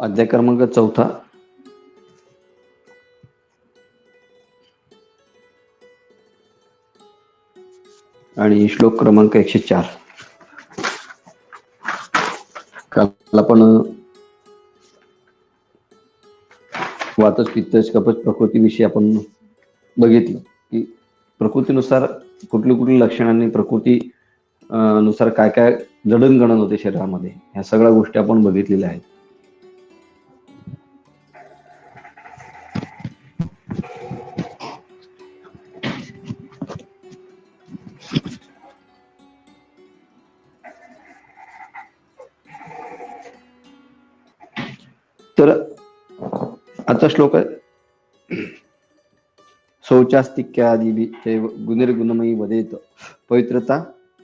अध्याय क्रमांक 4 आणि श्लोक क्रमांक 104. काल आपण वातच पित्तच कफच प्रकृतीविषयी आपण बघितलं की प्रकृतीनुसार कुठली कुठली लक्षणांनी प्रकृती नुसार काय काय जडणघडण होते शरीरामध्ये, ह्या सगळ्या गोष्टी आपण बघितलेल्या आहेत. तर आता श्लोक आहे शौचास्तिक्यादि गुणिर्गुणमयी वदेत पवित्रता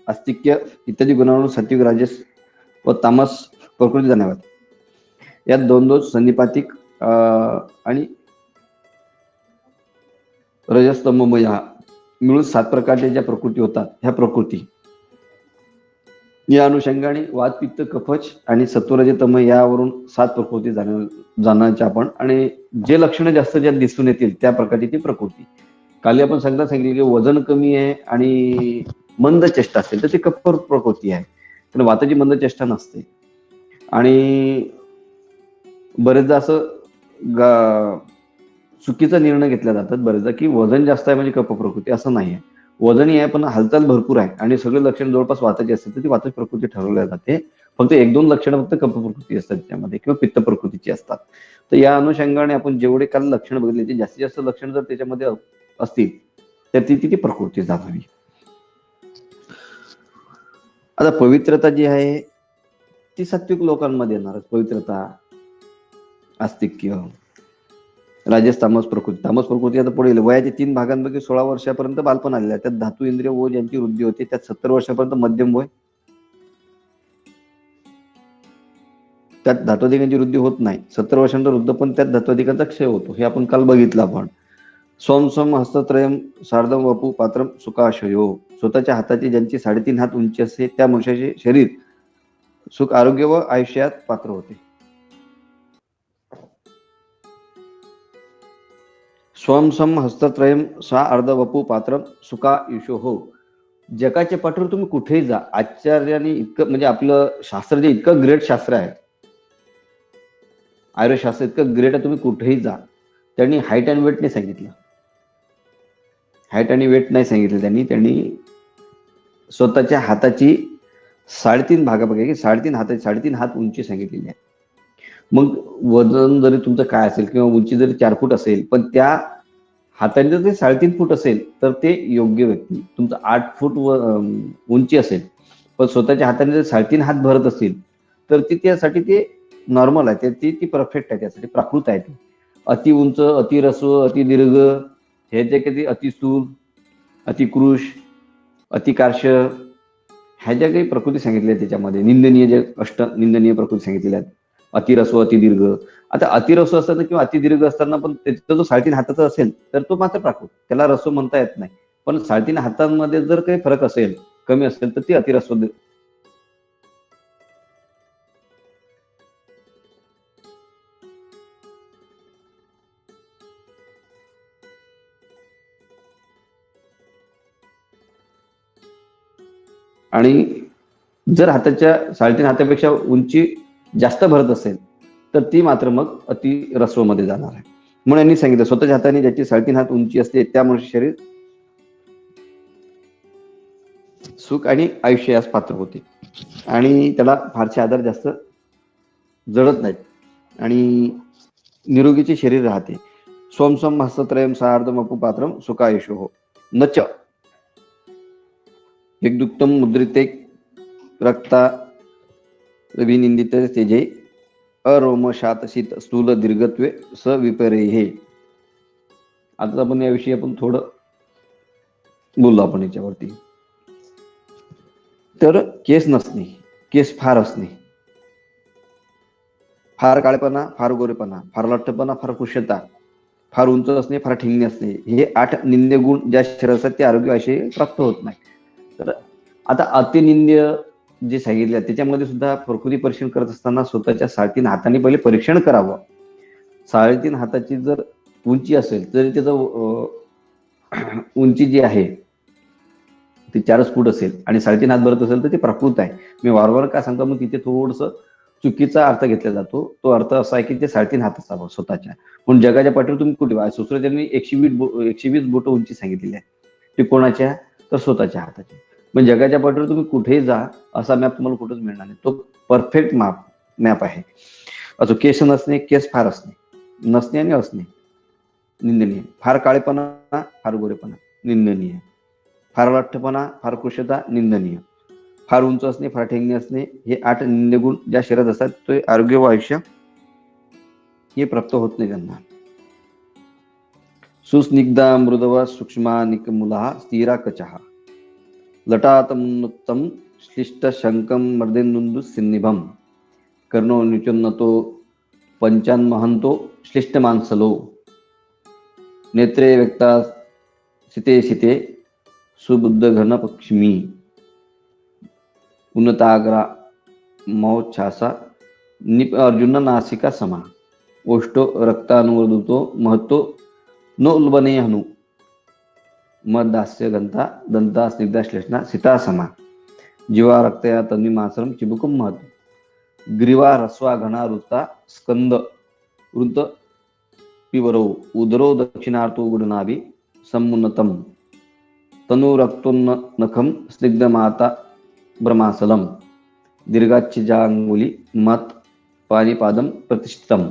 अस्तिक्य इत्यादी गुणांवरून सात्विक राजस व तामस प्रकृती जाणाव्यात. यात दोन दोन संनिपातिक आणि रजस्तममय मिळून 7 प्रकारच्या ज्या प्रकृती होतात, ह्या प्रकृती या अनुषंगाने वात पित्त कफच आणि सत्वरजतम यावरून 7 प्रकृती जाणायच्या आपण, आणि जे लक्षणं जास्त ज्या दिसून येतील त्या प्रकारची ती प्रकृती. काली आपण सांगितलं की वजन कमी आहे आणि मंद चेष्टा असेल तर ती कफ प्रकृती आहे, पण वाताची मंद चेष्टा नसते. आणि बरेचदा असं चुकीचा निर्णय घेतला जातात बरेचदा की वजन जास्त आहे म्हणजे कफ प्रकृती, असं नाही आहे. वजनही आहे पण हालचाल भरपूर आहे आणि सगळे लक्षण जवळपास वाताची असतात तर ती वातच प्रकृती ठरवल्या जाते. फक्त 1-2 लक्षणं फक्त कफ प्रकृती असतात त्याच्यामध्ये किंवा पित्त प्रकृतीची असतात. तर या अनुषंगाने आपण जेवढे काल लक्षण बघितले ते जास्तीत जास्त लक्षण जर त्याच्यामध्ये असतील तर ती प्रकृती जाणावी. आता पवित्रता जी आहे ती सात्विक लोकांमध्ये येणार. पवित्रता, आस्तिक्य, राजस तामस प्रकृती. तामस प्रकृती आता पुढे वयाच्या 3 भागांपैकी 16 वर्षापर्यंत बालपण आलेलं आहे. त्यात धातू इंद्रिय ओज यांची वृद्धी होते. त्यात 70 वर्षापर्यंत मध्यम वय, त्यात धात्वाधिकांची वृद्धी होत नाही. 70 वर्षांनंतर वृद्ध पण त्यात धात्वाधिकांचा क्षय होतो. हे आपण काल बघितलं. आपण सोम सोम हस्तत्रयम सार्धम वपू पात्रम सुखाशयो. स्वतःच्या हाताची ज्यांची 3.5 हात उंची असते त्या मनुष्याचे शरीर सुख आरोग्य व आयुष्यात पात्र होते. स्वम सम हस्तत्रयम सा अर्ध वपू पात्रम सुखा युषो हो. जगाच्या पाठीवर तुम्ही कुठेही जा, आचार्याने इतकं म्हणजे आपलं शास्त्र जे इतकं ग्रेट शास्त्र आहे, आयुर्वेदशास्त्र इतकं ग्रेट आहे, तुम्ही कुठेही जा, त्यांनी हाईट अँड वेट नाही सांगितलं. हाईट आणि वेट नाही सांगितलं त्यांनी स्वतःच्या हाताची 3.5 भागापैकी 3.5 हात उंची सांगितलेली आहे. मग वजन जरी तुमचं काय असेल किंवा उंची जरी 4 फूट असेल पण त्या हाताने जर ते 3.5 फूट असेल तर ते योग्य व्यक्ती. तुमचं 8 फूट उंची असेल पण स्वतःच्या हाताने जर 3.5 हात भरत असतील तर ती त्यासाठी ते नॉर्मल आहे, ती परफेक्ट आहे, त्यासाठी प्राकृत आहे. ती अति उंच, अति रस्व, अति दीर्घ, हे जे काही अति स्थूल, अति कृश, अति कार्श, ह्या ज्या काही प्रकृती सांगितल्या त्याच्यामध्ये निंदनीय जे निंदनीय प्रकृती सांगितलेल्या आहेत, अतिरस्व अतिदीर्घ. आता अतिरस्व असताना किंवा अतिदीर्घ असताना पण त्याचा जो 3.5 हाताचा असेल तर तो मात्र प्राकृत, त्याला रस्व म्हणता येत नाही. पण 3.5 हातांमध्ये जर काही फरक असेल, कमी असेल तर ती अतिरस्व. आणि जर हाताच्या 3.5 हातापेक्षा उंची जास्त भरत असेल तर ती मात्र मग अति रस्व मध्ये जाणार आहे. म्हणून यांनी सांगितलं स्वतःच्या हाताने ज्याची 3.5 हात उंची असते त्या मनुष्य शरीर सुख आणि आयुष्य यास पात्र होते आणि त्याला फारसे आजार जास्त जडत नाहीत आणि निरोगीचे शरीर राहते. सोम सोम हस्तत्रयम सार्धमपू पात्रम सुखायुषो हो नच यज्ञुक्तम मुद्रिते रक्ता विनिंदित तेजे अरोमशात शीत स्थूल दीर्घत्वे स विपरेहे. आता आपण याविषयी आपण थोडं बोललो आपण याच्यावरती. तर केस नसणे, केस फार असणे, फार काळेपणा, फार गोरेपणा, फार लठ्ठपणा, फार कुशलता, फार उंच असणे, फार ठिंगणे असणे, हे 8 निंद्य गुण ज्या शरीरात ते आरोग्य असे प्राप्त होत नाही. तर आता अतिनिंद्य जे सांगितले त्याच्यामध्ये सुद्धा प्रकृती परीक्षण करत असताना स्वतःच्या 3.5 हाताने पहिले परीक्षण करावं. 3.5 हाताची जर उंची असेल तरी त्याचं उंची जी आहे ती 4 फूट असेल आणि 3.5 हात भरत असेल तर ते प्राकृत आहे. मी वारंवार काय सांगतो, मग तिथे थोडंसं चुकीचा अर्थ घेतला जातो. तो अर्थ असा आहे की ते 3.5 हात असावं स्वतःच्या. पण जगाच्या पाठीवर तुम्ही कुठे सुश्रुतांनी 120 बोट उंची सांगितलेली आहे. ते कोणाच्या? तर स्वतःच्या हाताची. पण जगाच्या पाठीवर तुम्ही कुठेही जा, असा मॅप तुम्हाला कुठेच मिळणार नाही. तो परफेक्ट मॅप आहे. असो केस नसणे, केस फार असणे, नसणे आणि असणे निंदनीय. फार काळेपणा, फार गोरेपणा निंदनीय. फार लठ्ठपणा, फार कुशलता निंदनीय. फार उंच असणे, फार ठेंगणे असणे, हे 8 निंद्य गुण ज्या शरीरात असतात ते आरोग्य व आयुष्य हे प्राप्त होत नाही त्यांना. सुस्निग्धा मृदव सूक्ष्मा निकमुला स्थिरा कचहा लटातमुत्तम श्लिष्ट शंकम मर्देन्दुन्दु सिन्निभम कर्णो निचोन्नतो पंचान्महंतो श्लिष्ट मांसलो नेत्रे व्यक्ता सिते सिते सुबुद्ध घन पक्ष्मी उन्नताग्रा मौच्छासा निप अर्जुन नासिका समा ओष्टो रक्तानुवदुतो महत्तो नो उल्बने हनु मदास्य गंता दंता स्निग्धा श्लेष्णा सीता समा जीवा रक्तया तन्वी मासरम चिबुकम महत ग्रीवा रस्वा घना रुता स्कंद वृत पिवरो उदरो दक्षिणार्थो गुडनाभि समुन्नतम तनुरक्तोन्न नखम स्निग्ध माता ब्रह्मासलम दीर्घाच्छिजांगुली मत पाणीपादम प्रतिष्ठितम.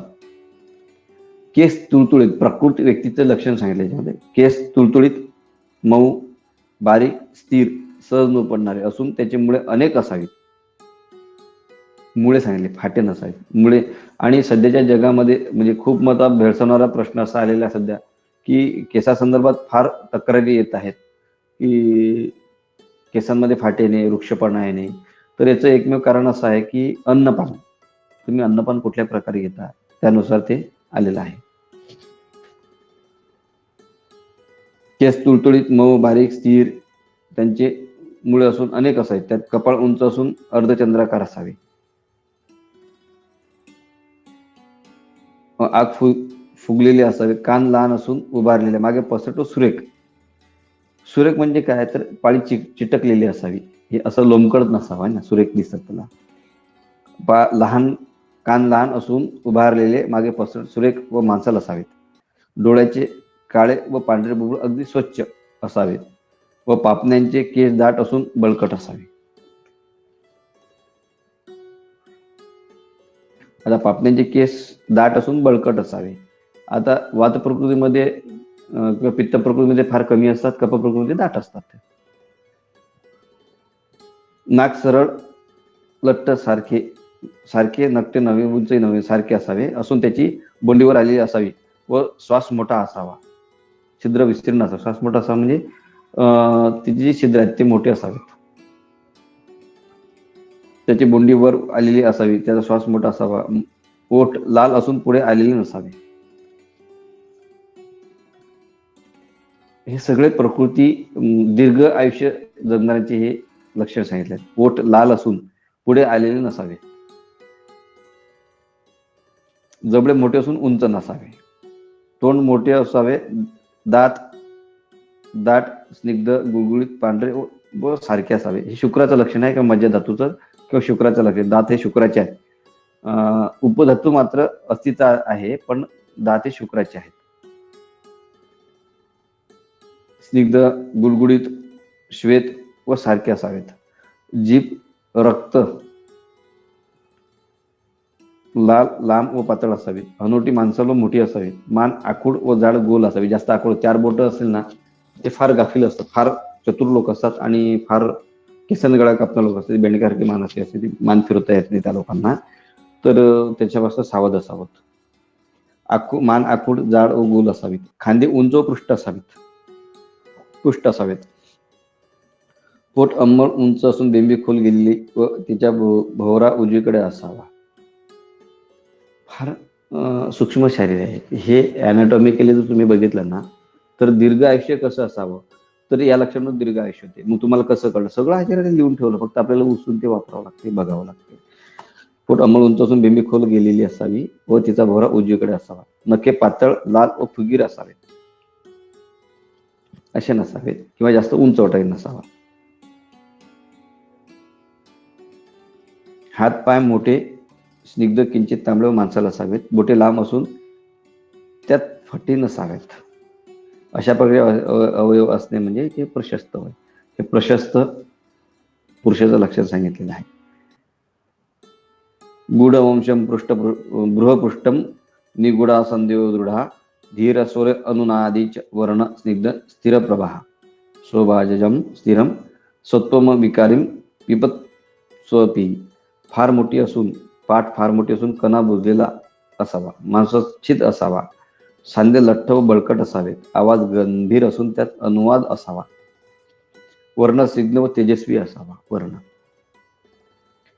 केस तुळतुळीत प्रकृती व्यक्तीचं लक्षण सांगितलं याच्यामध्ये. केस तुळतुळीत, मऊ, बारीक, स्थिर, सहज न पडणारे असून त्याचे मुळे अनेक असावीत. मुळे सांगितले, फाटे नसावीत मुळे. आणि सध्याच्या जगामध्ये म्हणजे खूप मता भेडसावणारा प्रश्न असा आलेला आहे सध्या की केसासंदर्भात फार तक्रारी येत आहेत की केसांमध्ये फाटे येणे, वृक्षपणा येणे. तर याचं एकमेव कारण असं आहे की अन्नपान. तुम्ही अन्नपान कुठल्या प्रकारे घेता त्यानुसार ते आलेलं आहे. केस तुळतुळीत, मऊ, बारीक, स्थिर त्यांचे मुळे असून अनेक असावेत. त्यात कपाळ उंच असून अर्धचंद्राकार असावे. आग फुगलेले असावे. कान लहान असून उभारलेले, मागे पसरट व सुरेख. सुरेख म्हणजे काय तर पाळी चिटकलेली असावी. हे असं लोंबकळत नसावं आहे ना, सुरेख दिसत त्याला. लहान कान लहान असून उभारलेले, मागे पसरट, सुरेख व मांसल असावेत. डोळ्याचे काळे व पांढरे बुबुळ अगदी स्वच्छ असावेत व पापण्यांचे केस दाट असून बळकट असावे. आता पापण्यांचे केस दाट असून बळकट असावे. आता वात प्रकृतीमध्ये किंवा पित्त प्रकृतीमध्ये फार कमी असतात, कफ प्रकृतीमध्ये दाट असतात. नाक सरळ लट्ट सारखे नकटे नवे, उंचही नवे, सारखे असावे असून त्याची बोंडीवर आलेली असावी व श्वास मोठा असावा. छिद्र विस्तीर्ण असावा. श्वास मोठा असावा म्हणजे तिचे जे छिद्र आहेत ते मोठे असावेत. त्याची बोंडी वर आलेली असावी, त्याचा श्वास मोठा असावा. ओठ लाल असून पुढे आलेले नसावे. हे सगळे प्रकृती दीर्घ आयुष्य जगणाऱ्यांचे हे लक्षण सांगितले. ओठ लाल असून पुढे आलेले नसावे. जबडे मोठे असून उंच नसावे. तोंड मोठे असावे. दात दाट, स्निग्ध, गुळगुळीत, पांढरे व सारखे असावे. हे शुक्राचं लक्षण आहे किंवा मज्जाधातूचं किंवा शुक्राचं लक्षण. दात हे शुक्राचे आहेत. उपधातू मात्र अस्थिता आहे, पण दात हे शुक्राचे आहेत. स्निग्ध, गुळगुळीत, श्वेत व सारखे असावेत. जीभ रक्त लाल, लांब व पातळ असावी. हनोटी मांसल व मोठी असावी. मान आखूड व जाड गोल असावी. जास्त आखूड 4 बोट असेल ना ते फार गाफील असतात, फार चतुर लोक असतात आणि फार किसन गळा कापणारे लोक असतात. बेंडकासारखी मान असते, ती मान फिरवता येत नाही त्या लोकांना. तर त्याच्यापासून सावध असावं. मान आखूड, जाड व गोल असावीत. खांदे उंच व पृष्ठ असावेत. पोट अंमळ उंच असून बेंबी खोल गेलेली व तिच्या भोवरा उजवीकडे असावा. फार सूक्ष्म शरीर आहे हे. अॅनाटॉमिकली जर तुम्ही बघितलं ना तर दीर्घ आयुष्य कसं असावं तर या लक्षणात दीर्घ आयुष्य होते. मग तुम्हाला कसं कळलं? सगळं आचार्याने लिहून ठेवलं, फक्त आपल्याला उचलून ते वापरावं लागते, बघावं लागते. पोट अंमळ उंच असून बिंबी खोल गेलेली असावी व तिचा भोवरा उजवीकडे असावा. नखे पातळ, लाल व फुगीर असावेत, असे नसावेत, किंवा जास्त उंचवटाही नसावा. हात पाय मोठे, स्निग्ध, किंचित तांबडे व मांसल असावेत. बोटे लांब असून त्यात फटी नसाव्यात. अशा प्रकारे अवयव असणे म्हणजे ते प्रशस्त होय. हे प्रशस्त पुरुषाचं लक्षण सांगितलेलं आहे. गूढवंशम बृहपृष्ठम निगुडा संदेव दृढा धीर सूर्य अनुनादीच वर्ण स्निग्ध स्थिर प्रभा स्वभाजम स्थिरम सत्वम विकारिम पिपत स्वपी. फार मोठी असून, पाठ फार मोठी असून कणा बुजलेला असावा, मांसच्छिद असावा, सांधे लठ्ठ व बळकट असावेत, आवाज गंभीर असून त्यात अनुवाद असावा, वर्ण स्निग्ध व तेजस्वी असावा. वर्ण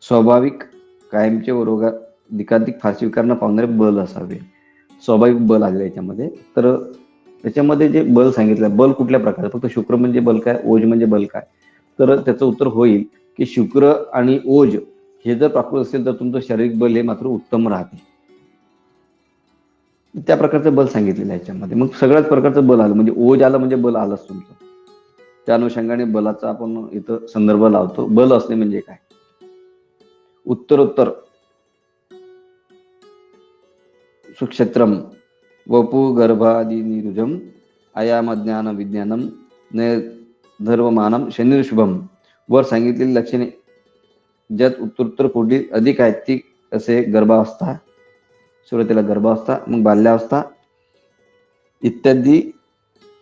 स्वाभाविक, कायमचे व रोगाधिकाधिक फारशी विकार न पावणारे बल असावे. स्वाभाविक बल आले याच्यामध्ये. तर त्याच्यामध्ये जे बल सांगितलं, बल कुठल्या प्रकारे, फक्त शुक्र म्हणजे बल काय, ओज म्हणजे बल काय, तर त्याचं उत्तर होईल की शुक्र आणि ओज हे जर प्राप्त असेल तर तुमचं शारीरिक बल हे मात्र उत्तम राहते. त्या प्रकारचं बल सांगितलेलं आहे याच्यामध्ये. मग सगळ्याच प्रकारचं बल आलं, म्हणजे ओज आलं म्हणजे बल आलंच तुमचं. त्या अनुषंगाने बलाचा आपण इथं संदर्भ लावतो. बल असणे म्हणजे काय? उत्तरोत्तर सुक्षेत्रम वपु गर्भादिनिरुजम आयाम ज्ञान विज्ञानम धर्ममानम शनिर्शुभम. वर सांगितलेली लक्षणे ज्यात उत्तरोत्तर कोटी अधिक आहेत ती असे गर्भावस्था, सुरुवातीला गर्भावस्था, मग बाल्यावस्था इत्यादी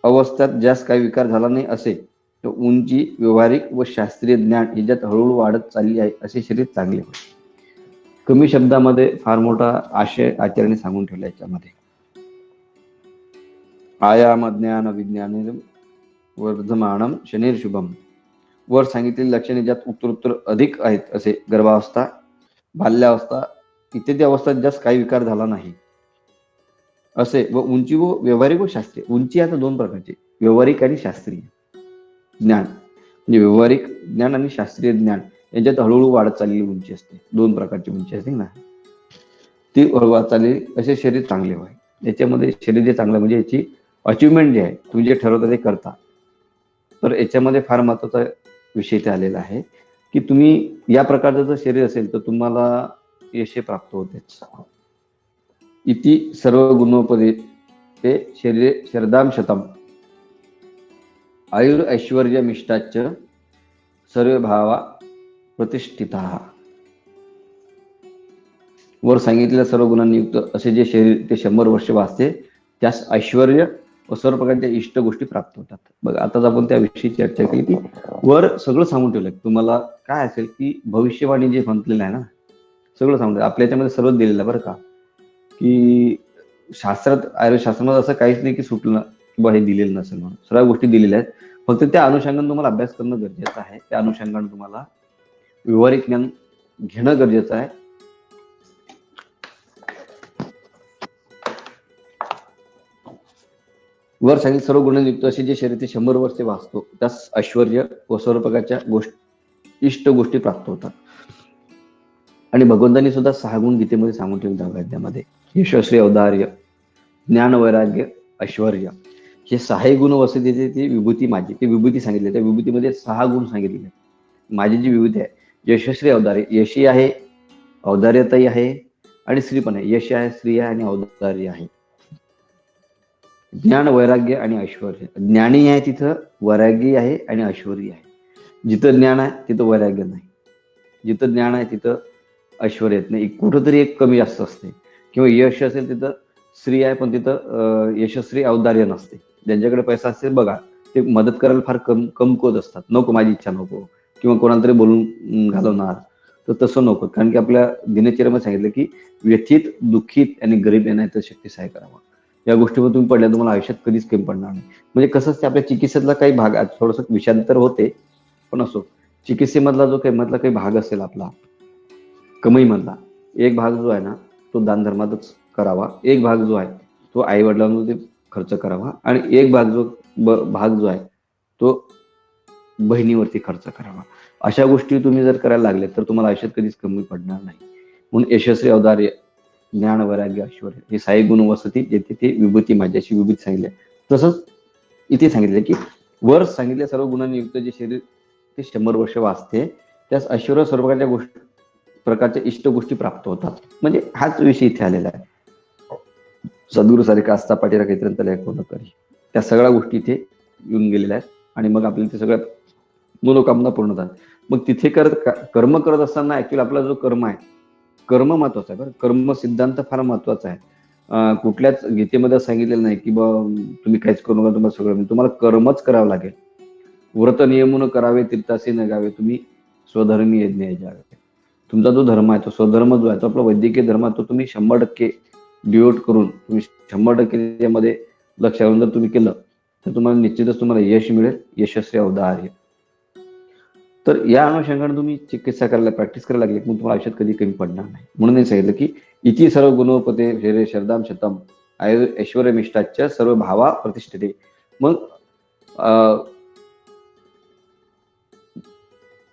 अवस्थात ज्यास काही विकार झाला नाही असे, तर उंची, व्यवहारिक व शास्त्रीय ज्ञान ह्याच्यात हळूहळू वाढत चालली आहे असे शरीर चांगले होते. कमी शब्दामध्ये फार मोठा आशय आचार्याने सांगून ठेवला याच्यामध्ये. आयाम ज्ञान विज्ञान वर्धमानम शनिर्शुभम. वर सांगितलेली लक्षणे ज्यात उत्तरोत्तर अधिक आहेत असे गर्भावस्था, बाल्यावस्था इत्यादी अवस्थात ज्यास काही विकार झाला नाही असे, व उंची व व्यवहारिक व शास्त्रीय. उंची आता दोन प्रकारची, व्यवहारिक आणि शास्त्रीय ज्ञान. म्हणजे व्यवहारिक ज्ञान आणि शास्त्रीय ज्ञान याच्यात हळूहळू वाढत चाललेली उंची असते. दोन प्रकारची उंची असते ना, ती वाढत चाललेली असे शरीर चांगले व्हाय. याच्यामध्ये शरीर जे चांगलं म्हणजे याची अचिव्हमेंट जे आहे, तुम्ही जे ठरवता ते करता. तर याच्यामध्ये फार महत्वाचा विषय ते आलेला आहे की तुम्ही या प्रकारचं जर शरीर असेल तर तुम्हाला यश प्राप्त होतेच. इति सर्व गुणोपदे ते शरीरे शरदाम शतम आयुर ऐश्वर्य मिष्टाच सर्व भावा प्रतिष्ठिता. वर सांगितलेल्या सर्व गुणांनी युक्त असे जे शरीर ते 100 वर्ष वाचते, त्यास ऐश्वर्य व सर्व प्रकारच्या इष्ट गोष्टी प्राप्त होतात. बघा, आताच आपण त्याविषयी चर्चा केली की वर सगळं सांगून ठेवलंय. तुम्हाला काय असेल की भविष्यवाणी जे म्हटलेलं आहे ना, सगळं सांगून आपल्या याच्यामध्ये सर्वच दिलेलं आहे बरं का. की शास्त्रात, आयुर्वेदशास्त्रामध्ये असं काहीच नाही की सुटलं किंवा हे दिलेलं नसेल म्हणून. सर्व गोष्टी दिलेल्या आहेत. फक्त त्या अनुषंगाने तुम्हाला अभ्यास करणं गरजेचं आहे. त्या अनुषंगाने तुम्हाला व्यवहारिक ज्ञान घेणं गरजेचं आहे. वर सांगितले सर्व गुणयुक्त असे जे शरीर ते 100 वर्ष वाचतो, त्यास ऐश्वर्य व सर्व प्रकारच्या इष्ट गोष्टी प्राप्त होतात. आणि भगवंतांनी सुद्धा 6 गुण गीतेमध्ये सांगून ठेवले दहाव्याध्यामध्ये. यशस्वी, औदार्य, ज्ञान, वैराग्य, ऐश्वर्य, हे 6 गुण वसते ती विभूती माझी. ती विभूती सांगितली. त्या विभूतीमध्ये 6 गुण सांगितलेले. माझी जी विभूती आहे, यशस्वी, औदार्य, यशी आहे, औदार्यताही आहे आणि श्री पण आहे. यश आहे, श्री आहे आणि औदार्य आहे. ज्ञान, वैराग्य आणि ऐश्वर्य. ज्ञानी आहे तिथं वैराग्य आहे आणि ऐश्वर्य आहे. जिथं ज्ञान आहे तिथं वैराग्य नाही, जिथं ज्ञान आहे तिथं ऐश्वर्य येत नाही. कुठंतरी एक कमी जास्त असते. किंवा यश असेल तिथं श्री आहे पण तिथं यशस्वी औदार्य नसते. ज्यांच्याकडे पैसा असेल बघा, ते मदत करायला फार कमकुवत असतात. नको, माझी इच्छा नको, किंवा कोणाला तरी बोलून घालवणार, तर तसं नको. कारण की आपल्या दिनचर्यामध्ये सांगितलं की व्यथित, दुःखित आणि गरीब येण्याचं शक्ती सहाय्य करावा. या गोष्टीवर तुम्ही पडल्या तुम्हाला आयुष्यात कधीच कमी पडणार नाही. म्हणजे कसं असते, आपल्या चिकित्सेतला काही भाग थोडंसं विषांतर होते, पण असो, चिकित्सेमधला जो काही मधला काही भाग असेल आपला कमाई मधला, एक भाग जो आहे ना तो दानधर्मातच करावा. एक भाग जो आहे तो आई वडिलांमध्ये खर्च करावा. आणि एक भाग जो आहे तो बहिणीवरती खर्च करावा. अशा गोष्टी तुम्ही जर करायला लागले तर तुम्हाला आयुष्यात कधीच कमी पडणार नाही. म्हणून यशस्वी औदार्य, ज्ञान, वैराग्य, ऐश्वर हे 6 गुण वसती जेथे ते विभूती माझी, अशी विभूती सांगितली आहे. तसंच इथे सांगितलं की वर सांगितलेल्या सर्व गुणांनी युक्त जे शरीर ते 100 वर्ष वाचते, त्यास ऐश्वर्य सर्व प्रकारच्या इष्ट गोष्टी प्राप्त होतात. म्हणजे हाच विषय इथे आलेला आहे. सद्गुरू सारिका असता पाठीरा काहीतरी एक पूर्ण करी, त्या सगळ्या गोष्टी इथे येऊन गेलेल्या आहेत. आणि मग आपल्याला ते सगळ्या मनोकामना पूर्ण होतात. मग तिथे कर्म करत असताना ऍक्च्युअली आपला जो कर्म आहे, कर्म महत्वाचा आहे बरं. कर्म सिद्धांत फार महत्वाचा आहे. कुठल्याच गीतेमध्ये सांगितलेलं नाही की बा तुम्ही काहीच करू नका, तुम्हाला सगळं, तुम्हाला कर्मच करावं लागेल. व्रत नियमून करावे, तीर्थासी न गावे, तुम्ही स्वधर्मी यज्ञ यावे. तुमचा जो धर्म आहे, तो स्वधर्म जो आहे, तो आपला वैद्यकीय धर्म आहे, तो तुम्ही 100% डिवोट करून तुम्ही 100% त्यामध्ये लक्ष घालून जर तुम्ही केलं तर तुम्हाला निश्चितच तुम्हाला यश मिळेल, यशस्वी औदार्य. तर या अनुषंगाने तुम्ही चिकित्सा करायला, प्रॅक्टिस करायला लागली मग तुम्हाला आयुष्यात कधी कमी पडणार नाही. म्हणून मी सांगितलं की इति सर्व गुणोपते शरीरे शरदाम शतम ऐश्वर्यमिष्टाच्या सर्व भावा प्रतिष्ठिते. मग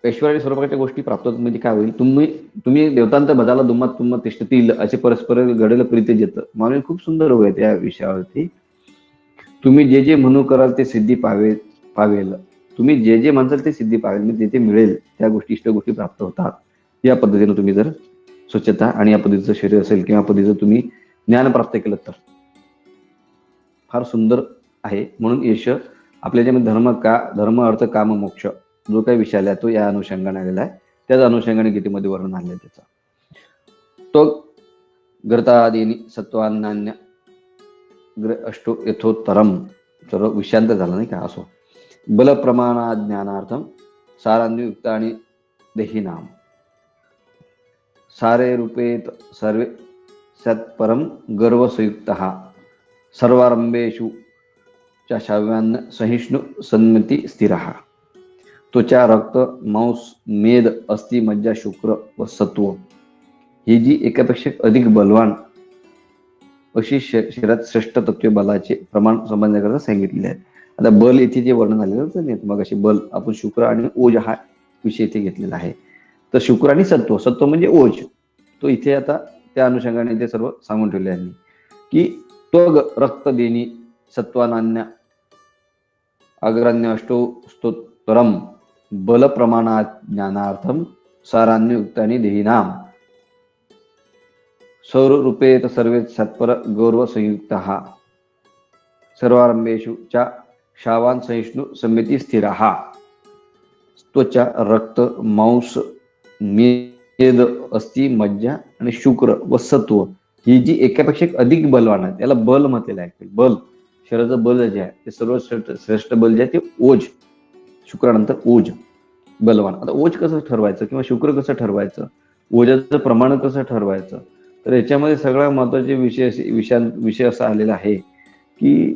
ऐश्वर्य सर्व प्रकारच्या गोष्टी प्राप्त होतात. म्हणजे काय होईल, तुम्ही देवतांत भजाला दुम्मात तुम तिष्ठतील असे परस्पर घडेल प्रीती येतं. मानवी खूप सुंदर होत या विषयावरती. तुम्ही जे जे म्हणू कराल ते सिद्धी पावेल. तुम्ही जे जे म्हणसाल ते सिद्धी पावेल, म्हणजे जे मिळेल त्या गोष्टी, इष्ट गोष्टी प्राप्त होतात. या पद्धतीने तुम्ही जर स्वच्छता आणि या पद्धतीचं शरीर असेल किंवा पद्धतीचं तुम्ही ज्ञान प्राप्त केलं तर फार सुंदर आहे. म्हणून यश आपल्या ज्यामध्ये धर्म अर्थ काम मोक्ष जो काही विषय आला तो या अनुषंगाने आलेला आहे. त्याच अनुषंगाने गीतेमध्ये वर्णन आलेलं आहे त्याचा. तो गर्तादीनी सत्वान्नान्य अष्टो यथोत्तरम, सर्व विषयांत झाला नाही का. असो बल प्रमाणा ज्ञानार्थम सारान्युक्त आणि देहीनाम सारे रूपेत सर्वे सत्परम गर्व संयुक्त सर्वारंभेषु शाव्यान्न सहिष्णु सन्मती स्थिर. त्वचा रक्त मांस मेद अस्थि मज्जा शुक्र व सत्व ही जी एकापेक्षा अधिक बलवान अशी शरीरात श्रेष्ठ तत्व बलाचे प्रमाण समजण्याकरता सांगितलेले आहे. आता बल इथे जे वर्णन आलेलं होतं मग असे बल आपण शुक्र आणि ओज हा विषय इथे घेतलेला आहे. तर शुक्र आणि सत्व म्हणजे ओज, तो इथे आता त्या अनुषंगाने ते सर्व सांगून ठेवले आहे की त्वग रक्त देणी सत्वानान्य अग्रान्य अष्टो स्तोत्रम बल प्रमाणात ज्ञानार्थम सारान्युक्त आणि देहीनाम सौररूपेत सर्वे सत्पर गौरव संयुक्त सर्वारंभेषु च शावान सहिष्णु समिती स्थिर. त्वचा रक्त मांस मेद अस्थि मज्जा आणि शुक्र व सत्व ही जी एकापेक्षा अधिक बलवान आहे, त्याला बल म्हटलेलं आहे. बल शरीराचं बल जे आहे ते सर्व श्रेष्ठ बल जे आहे ते ओज, शुक्रानंतर ओज बलवान. आता ओज कसं ठरवायचं किंवा शुक्र कसं ठरवायचं, ओजाचं प्रमाण कसं ठरवायचं, तर याच्यामध्ये सगळ्यात महत्वाचे विषय असा आलेला आहे की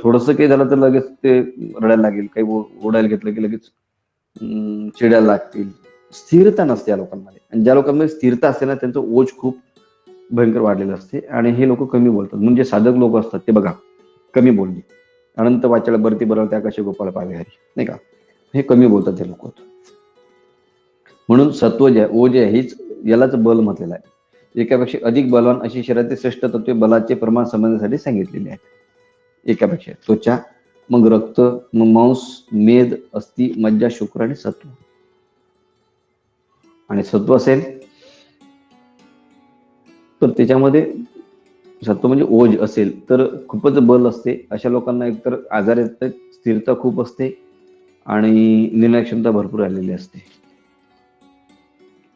थोडंसं काही झालं तर लगेच ते रडायला लागेल, काही ओढायला घेतलं की लगेच चिडायला लागतील. स्थिरता नसते या लोकांमध्ये, आणि ज्या लोकांमध्ये स्थिरता असते ना त्यांचं ओज खूप भयंकर वाढलेलं असते आणि हे लोक कमी बोलतात. म्हणजे साधक लोक असतात ते बघा कमी बोलली, अनंत वाचाळ बरती बरं त्या कसे गोपाळ पावे हरी, नाही का, हे कमी बोलतात हे लोक. म्हणून सत्व जे ओज आहे हीच यालाच बल म्हटलेलं आहे. एकापेक्षा अधिक बलवान अशी शरीराचे श्रेष्ठ तत्वे बलाचे प्रमाण समजण्यासाठी सांगितलेले आहेत. एकापेक्षा त्वचा, मग रक्त, मग मांस मेद अस्थि मज्जा शुक्र आणि सत्व. आणि सत्व असेल तर त्याच्यामध्ये सत्व म्हणजे ओज असेल तर खूपच बल असते. अशा लोकांना एकतर आजार येतात, स्थिरता खूप असते आणि निर्णय क्षमता भरपूर आलेली असते.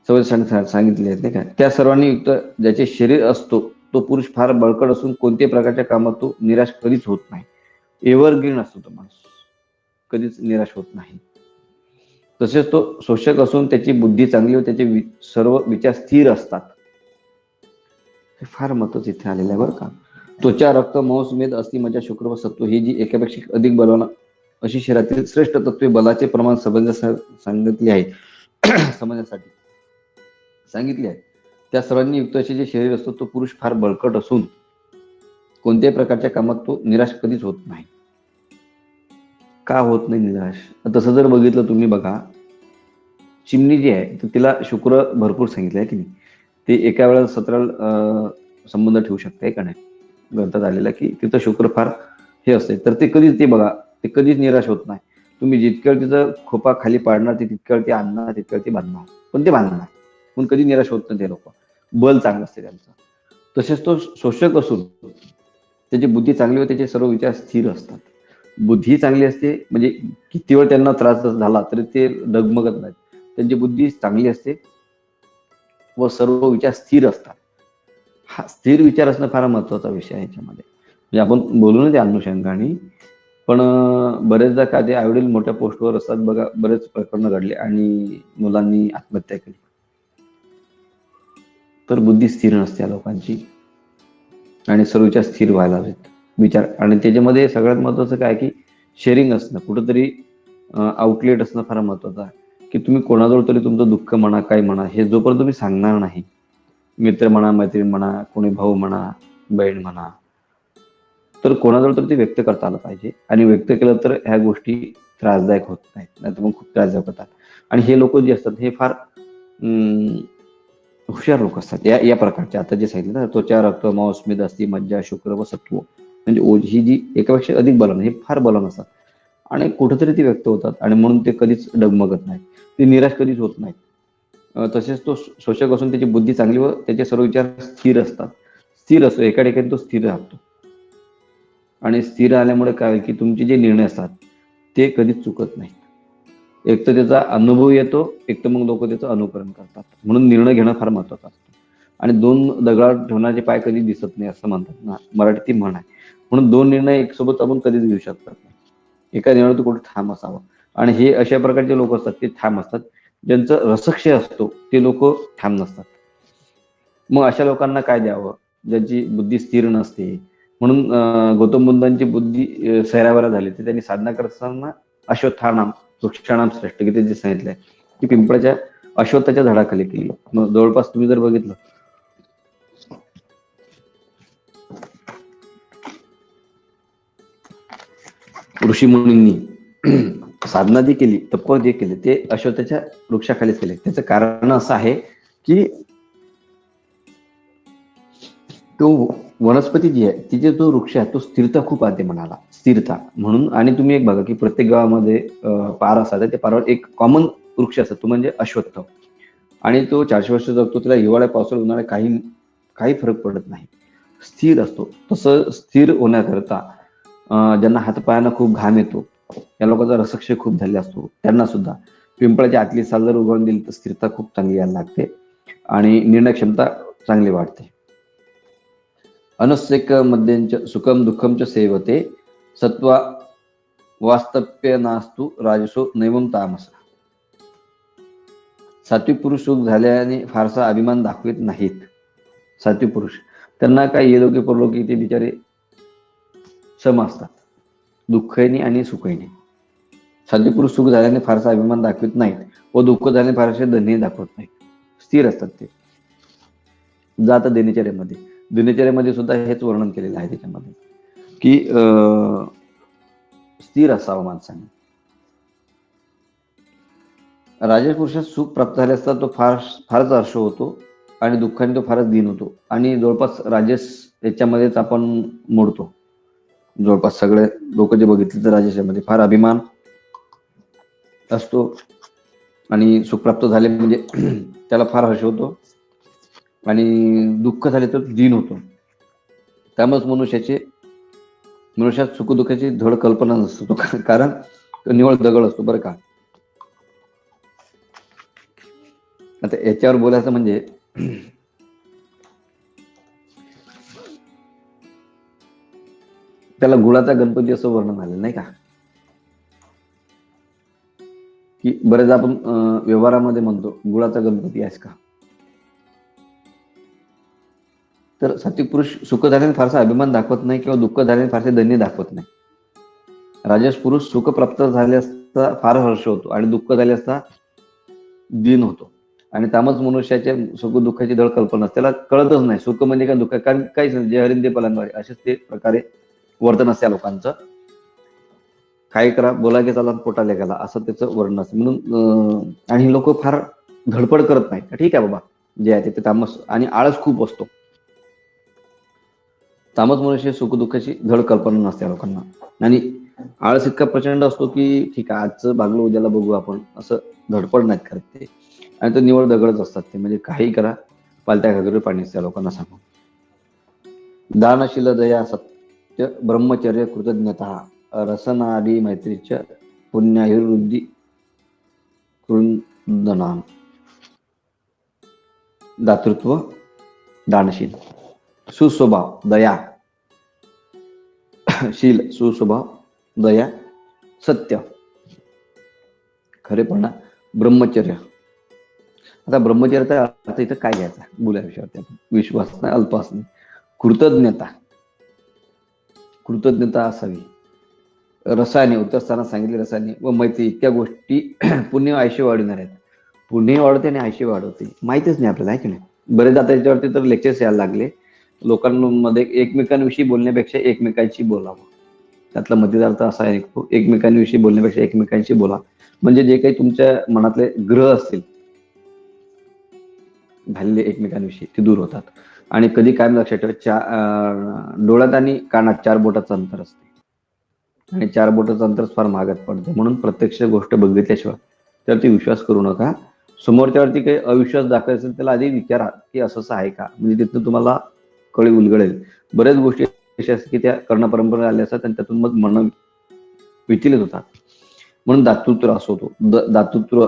सांगितले आहेत नाही का. त्या सर्वांनी युक्त ज्याचे शरीर असतो तो पुरुष फार बळकट असून कोणत्याही प्रकारच्या कामात तो निराश कधीच होत नाही. एव्हरग्रीन असतो तो माणूस, कधीच निराश होत नाही. तसेच तो शोषक असून त्याची बुद्धी चांगली व त्याचे सर्व विचार स्थिर असतात. हे फार महत्वाचं इथे आलेलं आहे बरं का. त्वचा रक्त मांस मेद अस्थि मज्जा शुक्र व सत्व ही जी एकापेक्षा अधिक बलवान अशी शरीरातील श्रेष्ठ तत्वे बलाचे प्रमाण सांगितले आहे समजण्यासाठी सांगितले आहे. त्या सर्वांनी युक्त असे जे शरीर असतो तो पुरुष फार बळकट असून कोणत्याही प्रकारच्या कामात तो निराश कधीच होत नाही. का होत नाही निराश? तसं जर बघितलं तुम्ही बघा, चिमणी जी आहे तर तिला शुक्र भरपूर सांगितलं आहे की नाही. ते एका वेळेला 17 संबंध ठेवू शकते का नाही. ग्रंथात आलेलं की तिथं शुक्र फार हे असते, तर ते कधीच ते बघा, ते कधीच निराश होत नाही. तुम्ही जितक्या वेळ तिचं खोपा खाली पाडणार, ते तितक्या वेळ ते आणणार, तितक्या वेळ ते बांधणार, पण ते बांधणार. पण कधी निराश होत नाही ते लोक. बल चांगलं असते त्यांचं. तसेच तो शोषक असून त्याची बुद्धी चांगली व त्याचे सर्व विचार स्थिर असतात. बुद्धी चांगली असते म्हणजे किती वेळ त्यांना त्रास झाला तरी ते डगमगत नाहीत. त्यांची बुद्धी चांगली असते व सर्व विचार स्थिर असतात. हा स्थिर विचार असणं फार महत्वाचा विषय आहे याच्यामध्ये. म्हणजे आपण बोलू ना त्या अनुषंगाने, पण बरेचदा का ते आईवडील मोठ्या पोस्टवर असतात बघा, बरेच प्रकरणं घडले आणि मुलांनी आत्महत्या केली. तर बुद्धी स्थिर नसते या लोकांची आणि सर्व विचार स्थिर व्हायला हवेत विचार. आणि त्याच्यामध्ये सगळ्यात महत्वाचं काय की शेअरिंग असणं, कुठंतरी आउटलेट असणं फार महत्वाचं आहे. की तुम्ही कोणाजवळ तरी तुमचं दुःख म्हणा, काय म्हणा, हे जोपर्यंत तुम्ही सांगणार नाही, मित्र म्हणा, मैत्रीण म्हणा, कोणी भाऊ म्हणा, बहीण म्हणा, तर कोणाजवळ तर ते व्यक्त करता आलं पाहिजे. आणि व्यक्त केलं तर ह्या गोष्टी त्रासदायक होत नाहीत, नाहीतर मग खूप त्रासदायक होतात. आणि हे लोक जे असतात हे फार हुशार लोक असतात या या प्रकारचे. आता जे सांगितलं ना, त्वचा, रक्त, मांस, मेद, अस्थी, मज्जा, शुक्र व सत्व, म्हणजे ही जी एकापेक्षा अधिक बलन, हे फार बलन असतात आणि कुठेतरी ते व्यक्त होतात आणि म्हणून ते कधीच डगमगत नाहीत, ते निराश कधीच होत नाहीत. तसेच तो शोषक असून त्याची बुद्धी चांगली व त्याचे सर्व विचार स्थिर असतात. स्थिर असतो, एका ठिकाणी तो स्थिर राहतो. आणि स्थिर आल्यामुळे काय होईल की तुमचे जे निर्णय असतात ते कधीच चुकत नाहीत. एक तर त्याचा अनुभव येतो, एक तर मग लोक त्याचं अनुकरण करतात. म्हणून निर्णय घेणं फार महत्वाचं असतं. आणि दोन दगडात ठेवण्याचे पाय कधी दिसत नाही असं म्हणतात ना, मराठीत ती म्हण आहे. म्हणून दोन निर्णय एक सोबत आपण कधीच घेऊ शकत नाही. एका निर्णयावर तो कुठे ठाम असावा. आणि हे अशा प्रकारचे लोक असतात ते ठाम असतात. ज्यांचं रसक्षय असतो ते लोक ठाम नसतात. मग अशा लोकांना काय द्यावं, ज्यांची बुद्धी स्थिर नसते. म्हणून गौतम बुद्धांची बुद्धी सैरावरा झाली, तर त्यांनी साधना करत असताना अश्वत्थानाम वृक्षाणाम श्रेष्ठ, की ते जे सांगितलंय की पिंपळाच्या अश्वत्थाच्या झाडाखाली केली. मग जवळपास तुम्ही जर बघितलं, ऋषी मुनींनी साधना जी केली, तप जे केले, ते अश्वत्थाच्या वृक्षाखालीच केले. त्याचं कारण असं आहे की तो वनस्पती जी आहे, तिचे जो वृक्ष आहे तो स्थिरता खूप आते म्हणाला, स्थिरता म्हणून. आणि तुम्ही एक बघा की प्रत्येक गावामध्ये पार असतात, त्या पारावर एक कॉमन वृक्ष असतो, तो म्हणजे अश्वत्थ. आणि तो 400 वर्ष जगतो, त्याला हिवाळ्या, पावसाळ्यात, उन्हाळ्यात काही काही फरक पडत नाही, स्थिर असतो. तसं स्थिर होण्याकरता ज्यांना हातपायांना खूप घाम येतो, त्या लोकांचा रसक्षय खूप झालेला असतो, त्यांना सुद्धा पिंपळाची आतली साल जर उगवून दिली तर स्थिरता खूप चांगली यायला लागते आणि निर्णय क्षमता चांगली वाढते. अनुस्सेक मध्यंच सुखम दुःखम च सेवते, सत्वा वास्तव्य नास्तु राजसो नैवम तामस. सात्विक पुरुष सुख झाल्याने फारसा अभिमान दाखवित नाहीत. सात्विक पुरुष, त्यांना काय येलोकी परलोकी ते बिचारे सम असतात, दुःखैनी आणि सुखैनी. सात्विक पुरुष सुख झाल्याने फारसा अभिमान दाखवित नाहीत व दुःख झाल्याने फारसे धन्य दाखवत नाहीत. स्थिर असतात ते. जात दिनचर्यामध्ये, दिनचर्यामध्ये सुद्धा हेच वर्णन केलेलं आहे त्याच्यामध्ये की स्थिर असावं माणसाने. राजस पुरुषात सुख प्राप्त झाले असता तो फारच हर्ष होतो आणि दुःखाने तो फारच दीन होतो. आणि जवळपास राजस याच्यामध्येच आपण मोडतो. जवळपास सगळे लोक जे बघितले तर राजस यामध्ये फार अभिमान असतो आणि सुख प्राप्त झाले म्हणजे त्याला फार हर्ष होतो आणि दुःख झाले तर दीन होतो. त्यामुळेच मनुष्यात सुखदुःखाची धड कल्पना नसतो, कारण तो निवळ दगड असतो बरं का. आता याच्यावर बोलायचं म्हणजे त्याला गुळाचा गणपती असं वर्णन आलं नाही का, की बरेच आपण व्यवहारामध्ये म्हणतो गुळाचा गणपती आहेस का. तर सात्विक पुरुष सुख झाल्याने फारसा अभिमान दाखवत नाही किंवा दुःख झाल्याने फारसे धन्य दाखवत नाही. राजस पुरुष सुख प्राप्त झाले असता फार हर्ष होतो आणि दुःख झाले असता दीन होतो. आणि त्यामुळेच मनुष्याच्या सुख दुःखाची धड कल्पना असते, त्याला कळतच नाही सुख म्हणजे काय, दुःख, कारण काहीच नाही, जे हरिंदे पलंगवारे असेच ते प्रकारे वर्तन असते लोकांचं. काय करा, बोला की चाला पोटाला गेला, असं त्याचं वर्णन असतं. म्हणून आणि लोक फार धडपड करत नाहीत. ठीक आहे बाबा, जे आहे ते तामस, आणि आळस खूप असतो. तामस मनुष्य सुखदुःखाची धड कल्पना नसते लोकांना, आणि आळस इतका प्रचंड असतो की ठीक आहे, आजचं भागलं उद्याला बघू आपण, असं धडपड नाहीत करत ते. आणि तो निवड दगडच असतात ते, म्हणजे काही करा, पालत्या घागरीवर पाणी त्या लोकांना सांगू. दानशील दया सत्य ब्रह्मचर्य कृतज्ञता रसनादी मैत्रीच्या पुण्याभिवृद्धी कृंदना. दातृत्व, दानशील, सुस्वभाव, दया, शील, सुस्वभाव, दया, सत्य, खरेपणा, ब्रह्मचर्य. आता ब्रह्मचर्याचा अर्थ इथं काय घ्यायचा, बोल्या विषयावरती आपण. विश्वास नाही, अल्प असणे, कृतज्ञता, कृतज्ञता असावी, रसायने, उत्तरस्थानात सांगितले रसायने, व मैत्री इतक्या गोष्टी पुण्य आयुष्य वाढवणार आहेत. पुण्य वाढवते आणि आयुष्य वाढवते, माहितीच नाही आपल्याला, आहे की नाही. बरेच आता याच्यावरती तर लेक्चर्स यायला लागले. लोकांमध्ये एकमेकांविषयी बोलण्यापेक्षा एकमेकांशी बोलावं, त्यातला मध्यतार्थ असा आहे, एकमेकांविषयी बोलण्यापेक्षा एकमेकांशी बोला. म्हणजे जे काही तुमच्या मनातले ग्रह असतील झालेले एकमेकांविषयी, ते दूर होतात. आणि कधी काय लक्षात ठेवा, डोळ्यात आणि कानात 4 बोटाचं अंतर असते, आणि 4 बोटाचं अंतर फार महागात पडते. म्हणून प्रत्यक्ष गोष्ट बघितल्याशिवाय त्यावरती विश्वास करू नका. समोरच्यावरती काही अविश्वास दाखवायचा असेल त्याला आधी विचारा की असं असं आहे का, म्हणजे तिथून तुम्हाला कळी उलगडेल. बऱ्याच गोष्टी अशा असतात की त्या कर्ण परंपरा आल्या असतात आणि त्यातून मग मन विचलित होतात. म्हणून दातृत्व असो, तो दातृत्व,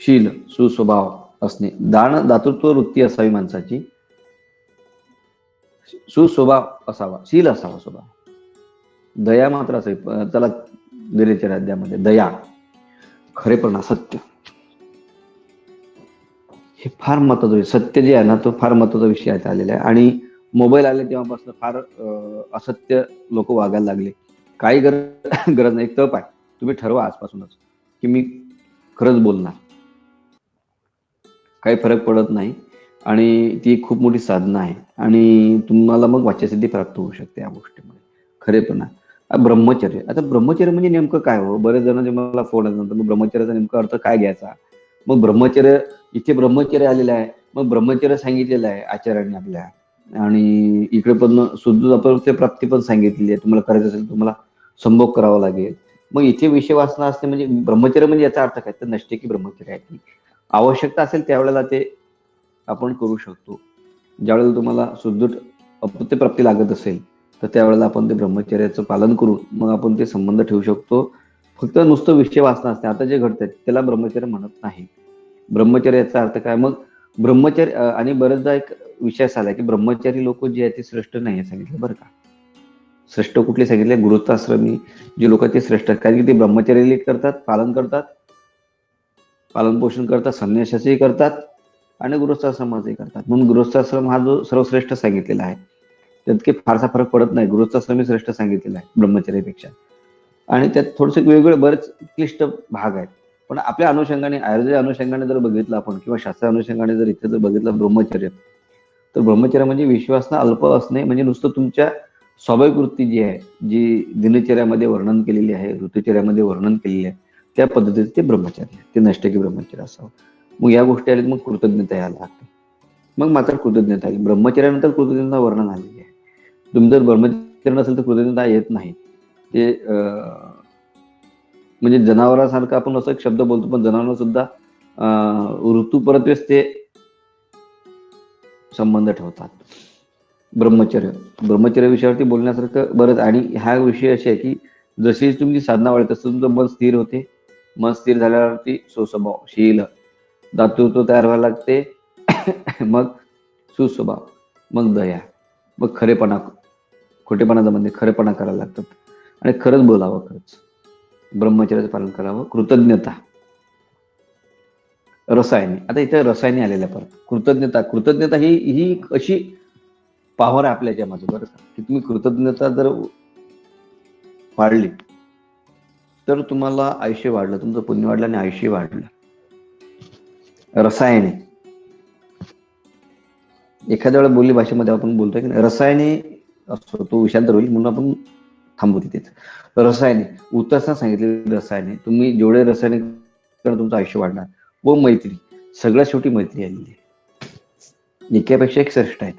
शील, सुस्वभाव असणे, दातृत्व वृत्ती असावी माणसाची, सुस्वभाव असावा, शील असावा स्वभाव, दया मात्र असावी. त्याला दिलेच्या राज्यामध्ये दया, खरेपणा, सत्य, हे फार महत्वाचं आहे. सत्य जे आहे ना, तो फार महत्वाचा विषय आहे आलेला आहे. आणि मोबाईल आले तेव्हापासून फार असत्य लोक वागायला लागले. काही गरज नाही, तप आहे, तुम्ही ठरवा आजपासूनच की मी खरंच बोलणार, काही फरक पडत नाही. आणि ती खूप मोठी साधना आहे, आणि तुम्हाला मग वाच्यसिद्धी प्राप्त होऊ शकते या गोष्टीमध्ये. खरेपणा, ब्रह्मचर्य. आता ब्रह्मचर्य म्हणजे नेमकं काय हो, बरेच जण जे मला फोन येतात, मग ब्रह्मचर्याचा नेमका अर्थ काय घ्यायचा. मग ब्रह्मचर्य, इथे ब्रह्मचर्य आलेलं आहे, मग ब्रह्मचर्य सांगितलेलं आहे आचार्यांनी आपल्या, आणि इकडे पण शुद्ध प्राप्ती पण सांगितलेली आहे. तुम्हाला करायचं असेल तुम्हाला संभोग करावा लागेल. मग इथे विषय वासना असते, म्हणजे ब्रह्मचर्य म्हणजे याचा अर्थ काय, तर नष्टे की ब्रह्मचर्य आहे की आवश्यकता असेल त्यावेळेला ते आपण करू शकतो. ज्यावेळेला तुम्हाला सुदृढ अपत्य प्राप्ती लागत असेल तर त्यावेळेला आपण ते ब्रह्मचर्याचं पालन करून मग आपण ते संबंध ठेवू शकतो. फक्त नुसतं विषय वासना असते, आता जे घडतंय त्याला ब्रह्मचर्य म्हणत नाही. ब्रह्मचर्य याचा अर्थ काय, मग ब्रह्मचर्य, आणि बरेचदा एक विषय असा आला की ब्रह्मचारी लोक जे आहेत ते श्रेष्ठ नाही आहे सांगितलं बरं का. श्रेष्ठ कुठले सांगितले, गृहस्थाश्रमी जे लोक ते श्रेष्ठ आहेत, कारण की ते ब्रह्मचर्य करतात, पालन करतात, पालन पोषण करतात, संन्यासाचंही करतात आणि गृहस्थाश्रमाचंही करतात. म्हणून गृहस्थाश्रम हा जो सर्वश्रेष्ठ सांगितलेला आहे, त्यात काही फारसा फरक पडत नाही. गृहस्थाश्रमी श्रेष्ठ सांगितलेला आहे ब्रह्मचर्यापेक्षा, आणि त्यात थोडेसे वेगवेगळे बरेच क्लिष्ट भाग आहेत. पण आपल्या अनुषंगाने, आयुर्वेद अनुषंगाने जर बघितलं आपण, किंवा शास्त्र अनुषंगाने जर इथे जर बघितलं ब्रह्मचर्य, तर ब्रह्मचर्य म्हणजे विश्वासना अल्प असणे, म्हणजे नुसतं तुमच्या स्वाभाविक वृत्ती जी आहे, जी दिनचर्यामध्ये वर्णन केलेली आहे, ऋतुचर्यामध्ये वर्णन केलेली आहे, त्या पद्धतीचे ते ब्रह्मचर्य, ते नष्ट की ब्रह्मचर्य असावं. मग या गोष्टी आल्या मग कृतज्ञता यायला लागते. मग मात्र कृतज्ञता आली, ब्रह्मचर्यानंतर कृतज्ञता वर्णन आलेली आहे. तुम्ही जर ब्रह्मचर्य नसेल तर कृतज्ञता येत नाही. ते म्हणजे जनावरांसारखं आपण असं एक शब्द बोलतो, पण जनावर सुद्धा ऋतू परत्वेच ते संबंध ठेवतात. ब्रह्मचर्य विषयावरती बोलण्यासारखं बरंच. आणि हा विषय असे आहे की जशी तुमची साधना वाढते तसं तुमचं मन स्थिर होते. मन स्थिर झाल्यावरती सुस्वभाव, शील, दातृत्व तयार व्हायला लागते. मग सुस्वभाव, मग दया, मग खरेपणा, खोटेपणा जमत नाही, खरेपणा करायला लागतात, आणि खरंच बोलावं, खरंच ब्रह्मचर्याचं पालन करावं. कृतज्ञता, रसायने. आता इथे रसायने आलेल्या परत. कृतज्ञता ही अशी पॉवर आहे आपल्या याच्यामध्ये बरं का, की तुम्ही कृतज्ञता जर वाढली तर तुम्हाला आयुष्य वाढलं, तुमचं पुण्य वाढलं आणि आयुष्य वाढलं. रसायने, एखाद्या वेळेला बोली भाषेमध्ये आपण बोलतोय की रसायने असतो, तो विषांतर होईल म्हणून आपण थांबू तिथेच. रसायने, उत्तरसा सांगितले रसायने, तुम्ही जेवढे रसायने तुमचं आयुष्य वाढणार. व मैत्री, सगळ्यात शेवटी मैत्री आलेली आहे, एकापेक्षा एक श्रेष्ठ आहे.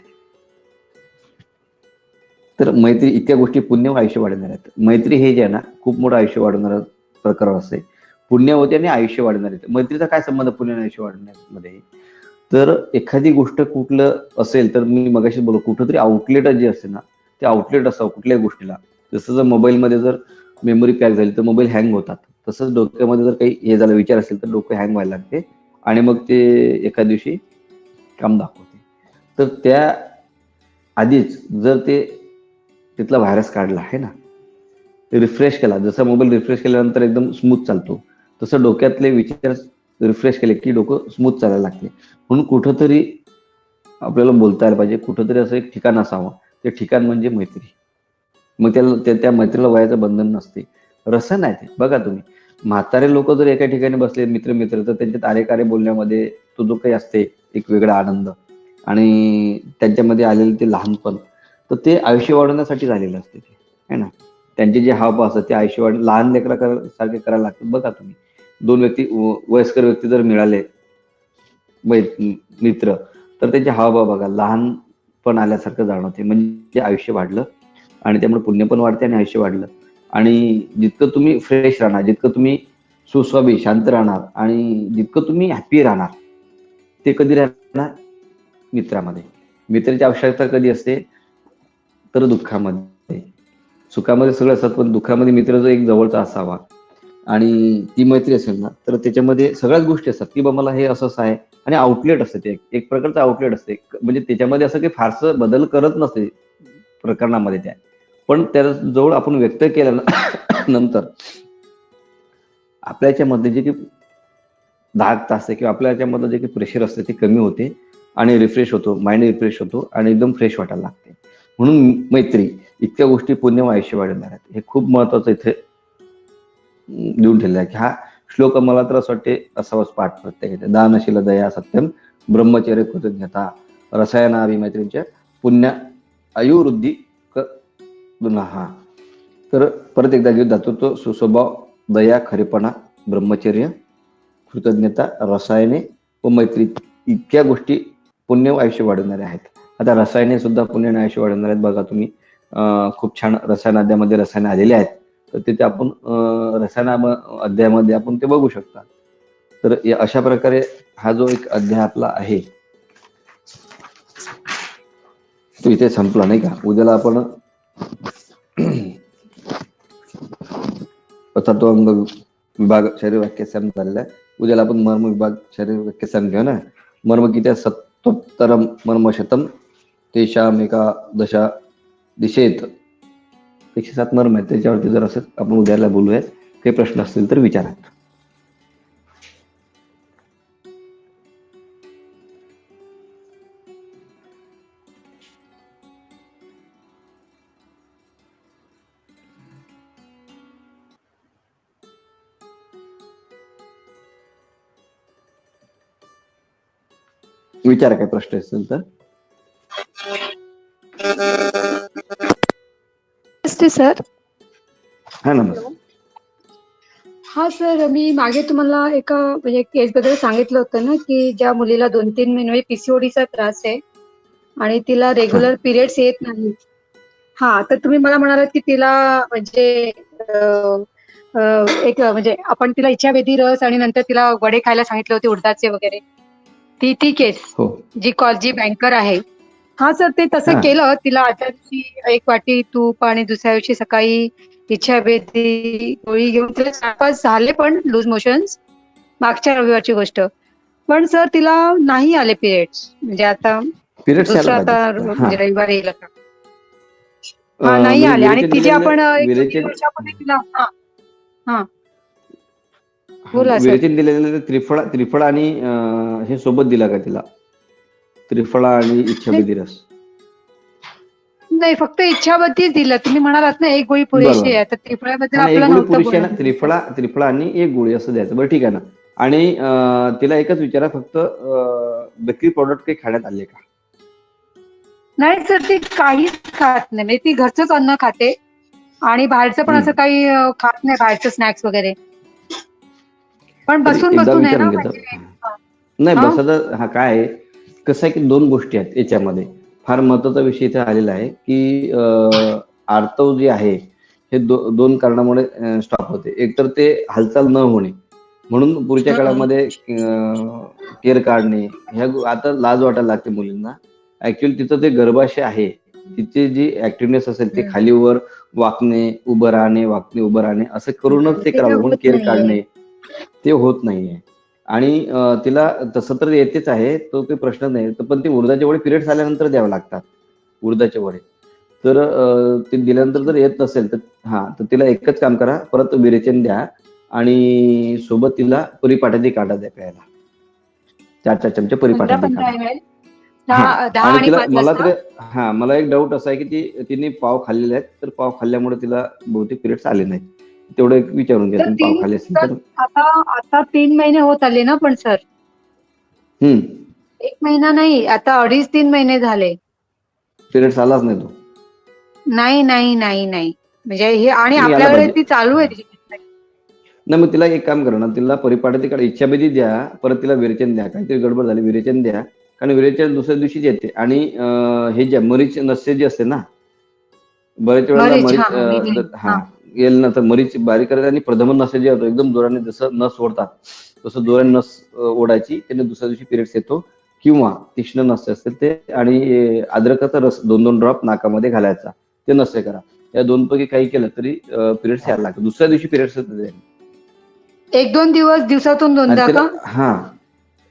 तर मैत्री इतक्या गोष्टी पुण्य व आयुष्य वाढवणार आहेत. मैत्री हे जे आहे ना खूप मोठं आयुष्य वाढवणारं प्रकार असते. पुण्य होते आणि आयुष्य वाढणार आहे. मैत्रीचा काय संबंध पुण्य आणि आयुष्य वाढवण्यामध्ये? तर एखादी गोष्ट कुठलं असेल तर मी मगाशी बोललो कुठंतरी आउटलेट जे असते ना ते आउटलेट असावं कुठल्याही गोष्टीला. जसं जर मोबाईलमध्ये जर मेमरी पॅक झाली तर मोबाईल हँग होतात. तसंच डोक्यामध्ये जर काही हे झालं विचार असेल तर डोकं हँग व्हायला लागते आणि मग ते एका दिवशी काम दाखवते. तर त्या आधीच जर ते तिथला व्हायरस काढला आहे ना, रिफ्रेश केला, जसा मोबाईल रिफ्रेश केल्यानंतर एकदम स्मूथ चालतो तसं डोक्यातले विचार रिफ्रेश केले की डोकं स्मूथ चालायला लागते. म्हणून कुठंतरी आपल्याला बोलता यायला पाहिजे, कुठंतरी असं एक ठिकाण असावं. ते ठिकाण म्हणजे मैत्री. मग त्या मैत्रीला वयाचं बंधन नसते. रसन आहे ते. बघा तुम्ही म्हातारे लोक जर एका ठिकाणी बसले मित्र मित्र तर त्यांचे तारेकारे बोलण्यामध्ये तो जो काही असते एक वेगळा आनंद आणि त्यांच्यामध्ये आलेलं ते लहानपण तर ते आयुष्य वाढवण्यासाठी झालेलं असते ते है ना. त्यांचे जे हावभाव असतात ते आयुष्य वाढ लहान लेकरा सारखे करायला लागतात. बघा तुम्ही दोन व्यक्ती वयस्कर व्यक्ती जर मिळाले मित्र तर त्यांचे हावभाव बघा लहानपण आल्यासारखं जाणवते म्हणजे आयुष्य वाढलं आणि त्यामुळे पुण्य पण वाढते आणि आयुष्य वाढलं. आणि जितकं तुम्ही फ्रेश राहणार, जितकं तुम्ही सुस्वाभी शांत राहणार आणि जितकं तुम्ही हॅपी राहणार ते कधी राहणार मित्रामध्ये. मित्राची आवश्यकता कधी असते तर दुःखामध्ये. सुखामध्ये सगळं असतात पण दुःखामध्ये मित्र जो एक जवळचा असावा आणि ती मैत्री असेल ना तर त्याच्यामध्ये सगळ्याच गोष्टी असतात की बा मला हे असं असं आहे आणि आउटलेट असते ते एक प्रकारचं आउटलेट असते म्हणजे त्याच्यामध्ये असं काही फारसं बदल करत नसते प्रकरणामध्ये त्या. पण त्या जवळ आपण व्यक्त केल्यानंतर आपल्या याच्यामध्ये जे काही धाक असते किंवा आपल्या याच्यामधलं जे काही प्रेशर असते ते कमी होते आणि रिफ्रेश होतो, माइंड रिफ्रेश होतो आणि एकदम फ्रेश वाटायला लागते. म्हणून मैत्री इतक्या गोष्टी पुण्य व आयुष्य वाढवणार आहेत. हे खूप महत्वाचं इथे देऊन ठेवलेलं आहे की हा श्लोक मला तर असं वाटते असावाच पाठ प्रत्येक दानशील दया सत्यम ब्रह्मचर्य कृतज्ञता रसायनावी मैत्रींच्या पुण्य आयुवृद्धी हा. तर परत एकदा घेऊन जातो तो सुस्वभाव दया खरेपणा ब्रह्मचर्य कृतज्ञता रसायने व मैत्री इतक्या गोष्टी पुण्य व आयुष्य वाढवणाऱ्या आहेत. आता रसायने सुद्धा पुण्य आणि आयुष्य वाढवणार आहेत. बघा तुम्ही खूप छान रसायन अध्यामध्ये रसायन आलेले आहेत तर तिथे आपण रसायन अध्यायामध्ये आपण ते बघू शकता. तर अशा प्रकारे हा जो एक अध्याय आपला आहे तो इथे संपला नाही का. उद्याला आपण तत्वांग विभाग शरीर वाक्यसम झालेला आहे. उद्याला आपण मर्म विभाग शरीर वाक्यसम घेऊ ना. मर्म किती सत्तोत्तरम मर्मशतम तेषाम एका दशा दिशेत 107 मर्म आहेत. त्याच्यावरती जर असं आपण उद्याला बोलूयात. काही प्रश्न असतील तर विचारा. विचारा काय प्रश्न असेल तर. नमस्ते सर. हा नमस्ते. हा सर, मी मागे तुम्हाला एका म्हणजे केस बद्दल सांगितलं होतं ना की ज्या मुलीला 2-3 महिने पीसीओडीचा त्रास आहे आणि तिला रेग्युलर पिरियड्स येत नाही. हा, तर तुम्ही मला म्हणालात की तिला म्हणजे एक म्हणजे आपण तिला इच्छाभेदी रस आणि नंतर तिला वडे खायला सांगितले होते उडदाचे वगैरे. ती केस हो जी बँकर आहे. हा सर, ते तसं केलं. तिला आदल्या दिवशी 1 वाटी तूप आणि दुसऱ्या दिवशी सकाळी इच्छाभेदी गोळी घेऊन तिला 4-5 झाले पण लूज मोशन्स, मागच्या रविवारची गोष्ट. पण सर तिला नाही आले पिरियड्स. म्हणजे आता पिरियड्स यायला दुसरा आता पाहिजे. म्हणजे रविवार येईल आता. हा, नाही म्हणजे आले आणि तिचे आपण एक विरेचन 2-3 वर्षापूर्वी तिला हा बोला सर. विरेचन दिलेलं त्रिफळा आणि हे सोबत दिला का तिला त्रिफळा आणि इच्छाभेदी रस? नाही, फक्त इच्छावरतीच दिलं. तुम्ही म्हणालात ना एक गोळी पुरेशी बरोबर. आहे, तर त्रिफळाबद्दल हा ना, एक आपलं गोळी नव्हतं पुरेशी आहे बोलणं ना. तिच्याशी. त्रिफळा आणि एक गोळी असं द्यायचं. बरं ठीक आहे ना. आणि तिला एकच विचारा फक्त बेकरी प्रोडक्ट काही खाण्यात आले का? नाही सर, ती काहीच खात नाही. म्हणजे ती घरचंच अन्न खाते आणि बाहेरचं पण असं काही खात नाही, बाहेरचं स्नॅक्स वगैरे. पण तरी बसून एकदा बसून आहे ना विचारून म्हणजे. घेतो. नाही हा बसायचा हा काय आहे, कसं आहे की दोन गोष्टी आहेत याच्यामध्ये. फार महत्वाचा विषय इथे आलेला आहे की आर्तव जे आहे हे दोन कारणामुळे स्टॉप होते. एक तर ते हालचाल न होणे, म्हणून पुढच्या हम्म. काळामध्ये केर काढणे ह्या आता लाज वाटायला लागते मुलींना. ऍक्च्युअली तिचं ते गर्भाशय आहे, तिची जी ऍक्टिव्हनेस असेल ते हम्म. खाली वर वाकणे उभं राहणे, वाकणे उभं राहणे असं करूनच ते ते काय करावं, म्हणून होत केर नाहीये. काढणे ते होत नाहीये. आणि तिला तसं तर येतेच आहे, तो काही प्रश्न नाही. पण ते उडदाचे वडे पिरियड्स आल्यानंतर द्यावे लागतात, उडदाचे वडे. तर ते दिल्यानंतर जर येत नसेल तर तर तिला एकच काम करा, परत विरेचन द्या आणि सोबत तिला परिपाठाची काढा द्या प्यायला. 4-4 चमचे पंधरा परिपाठाची काढा. 15 ml. हा 10 आणि आणि तिला 5 मला वाजता. तर मला एक डाऊट असा आहे की तिने पाव खाल्लेले आहेत, तर पाव खाल्ल्यामुळे तिला बहुतेक पिरियड्स आले नाहीत. तेवढं एक विचारून घ्या, तर तुम्ही पाव तीन खाल्ले असतील तर तर. आता आता 3 महिने होत आले ना पण सर. हम्म 1 महिना नाही, आता 2.5-3 महिने झाले. पिरियड्स आलाच नाही तो. नाही नाही नाही नाही, म्हणजे हे आणि तुम्ही यायला आपल्याकडे पाहिजे. ती चालू आहे तिची treatment. नाही मग तिला एक काम करा ना, तिला परिपाठाची काढा इच्छाभेदी द्या, परत तिला विरेचन द्या. काहीतरी गडबड झाली विरेचन द्या, कारण विरेचन दुसऱ्या दिवशीच येते. आणि हे जे मरीच नस्य जे असते ना, बऱ्याच वेळेला मरीज, मरीच हा मिली, हा. येईल ना, तर मरीच बारीक करायचं आणि प्रथम नस्य जे होतो एकदम जोराने जसं नस ओढतात तसं जोराने नस ओढायची, त्याने दुसऱ्या दिवशी पिरियड्स येतो. किंवा तीक्ष्ण नस्य असते ते, आणि अद्रकाचा रस 2-2 ड्रॉप नाकामध्ये घालायचा, ते नस्य करा. या दोन पैकी काही केलं तरी पिरियड्स यायला लागतात. दुसऱ्या दिवशी पिरियड्स येतात. 1-2 दिवस दिवसातून आणि 2दा तिला का?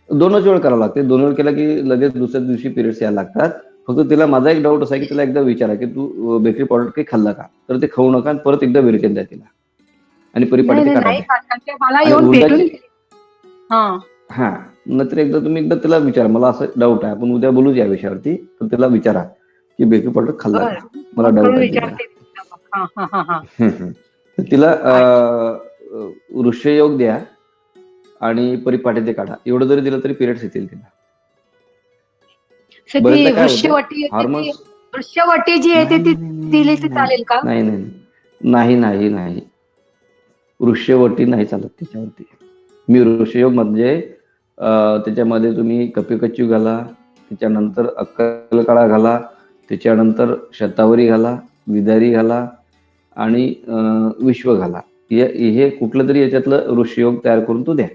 दोनच वेळ करावं लागते. 2 वेळ केला की लगेच दुसऱ्या दिवशी पिरियड्स यायला लागतात. फक्त तिला माझा एक डाऊट असा आहे की तिला एकदा विचारा की तू बेकरी पावडर काही खाल्लं का, तर ते खाऊ नका आणि परत एकदा विरेचन द्या तिला आणि नाही परिपाठाची नाही काढा नाही द्या. खात, कारण ते मला आणि येऊन भेटून उडदाचे गेली. हा हा नंतर एकदा तिला विचारा, मला असं डाऊट आहे, आपण उद्या बोलूच या विषयावरती. तर तिला विचारा की बेकरी पावडर खाल्ला बर, का, मला फोन डाऊट करून आहे तिला. विचारते मी तिला मग. हा हा हा हा. तर तिला अच्छा. ऋष्ययोग द्या आणि परिपाठाचे काढा, एवढं जरी दिलं तरी पिरियड्स येतील तिला. तर ती बरेचदा काय होते, वृक्षवटी येते, ती हॉर्मोन्स. वृक्षवटी जी येते नाही ती नाही दिली नाही तर नाही चालेल का? नाही नाही नाही नाही नाही वृक्षवटी नाही चालत त्याच्यावरती. मी ऋषयोग म्हणजे त्याच्यामध्ये तुम्ही कपीकच्चू घाला, त्याच्यानंतर अक्कलकाळा घाला, त्याच्यानंतर शतावरी घाला, विदारी घाला आणि विश्व घाला. हे कुठलं तरी याच्यातलं ऋषयोग तयार करून तो द्या.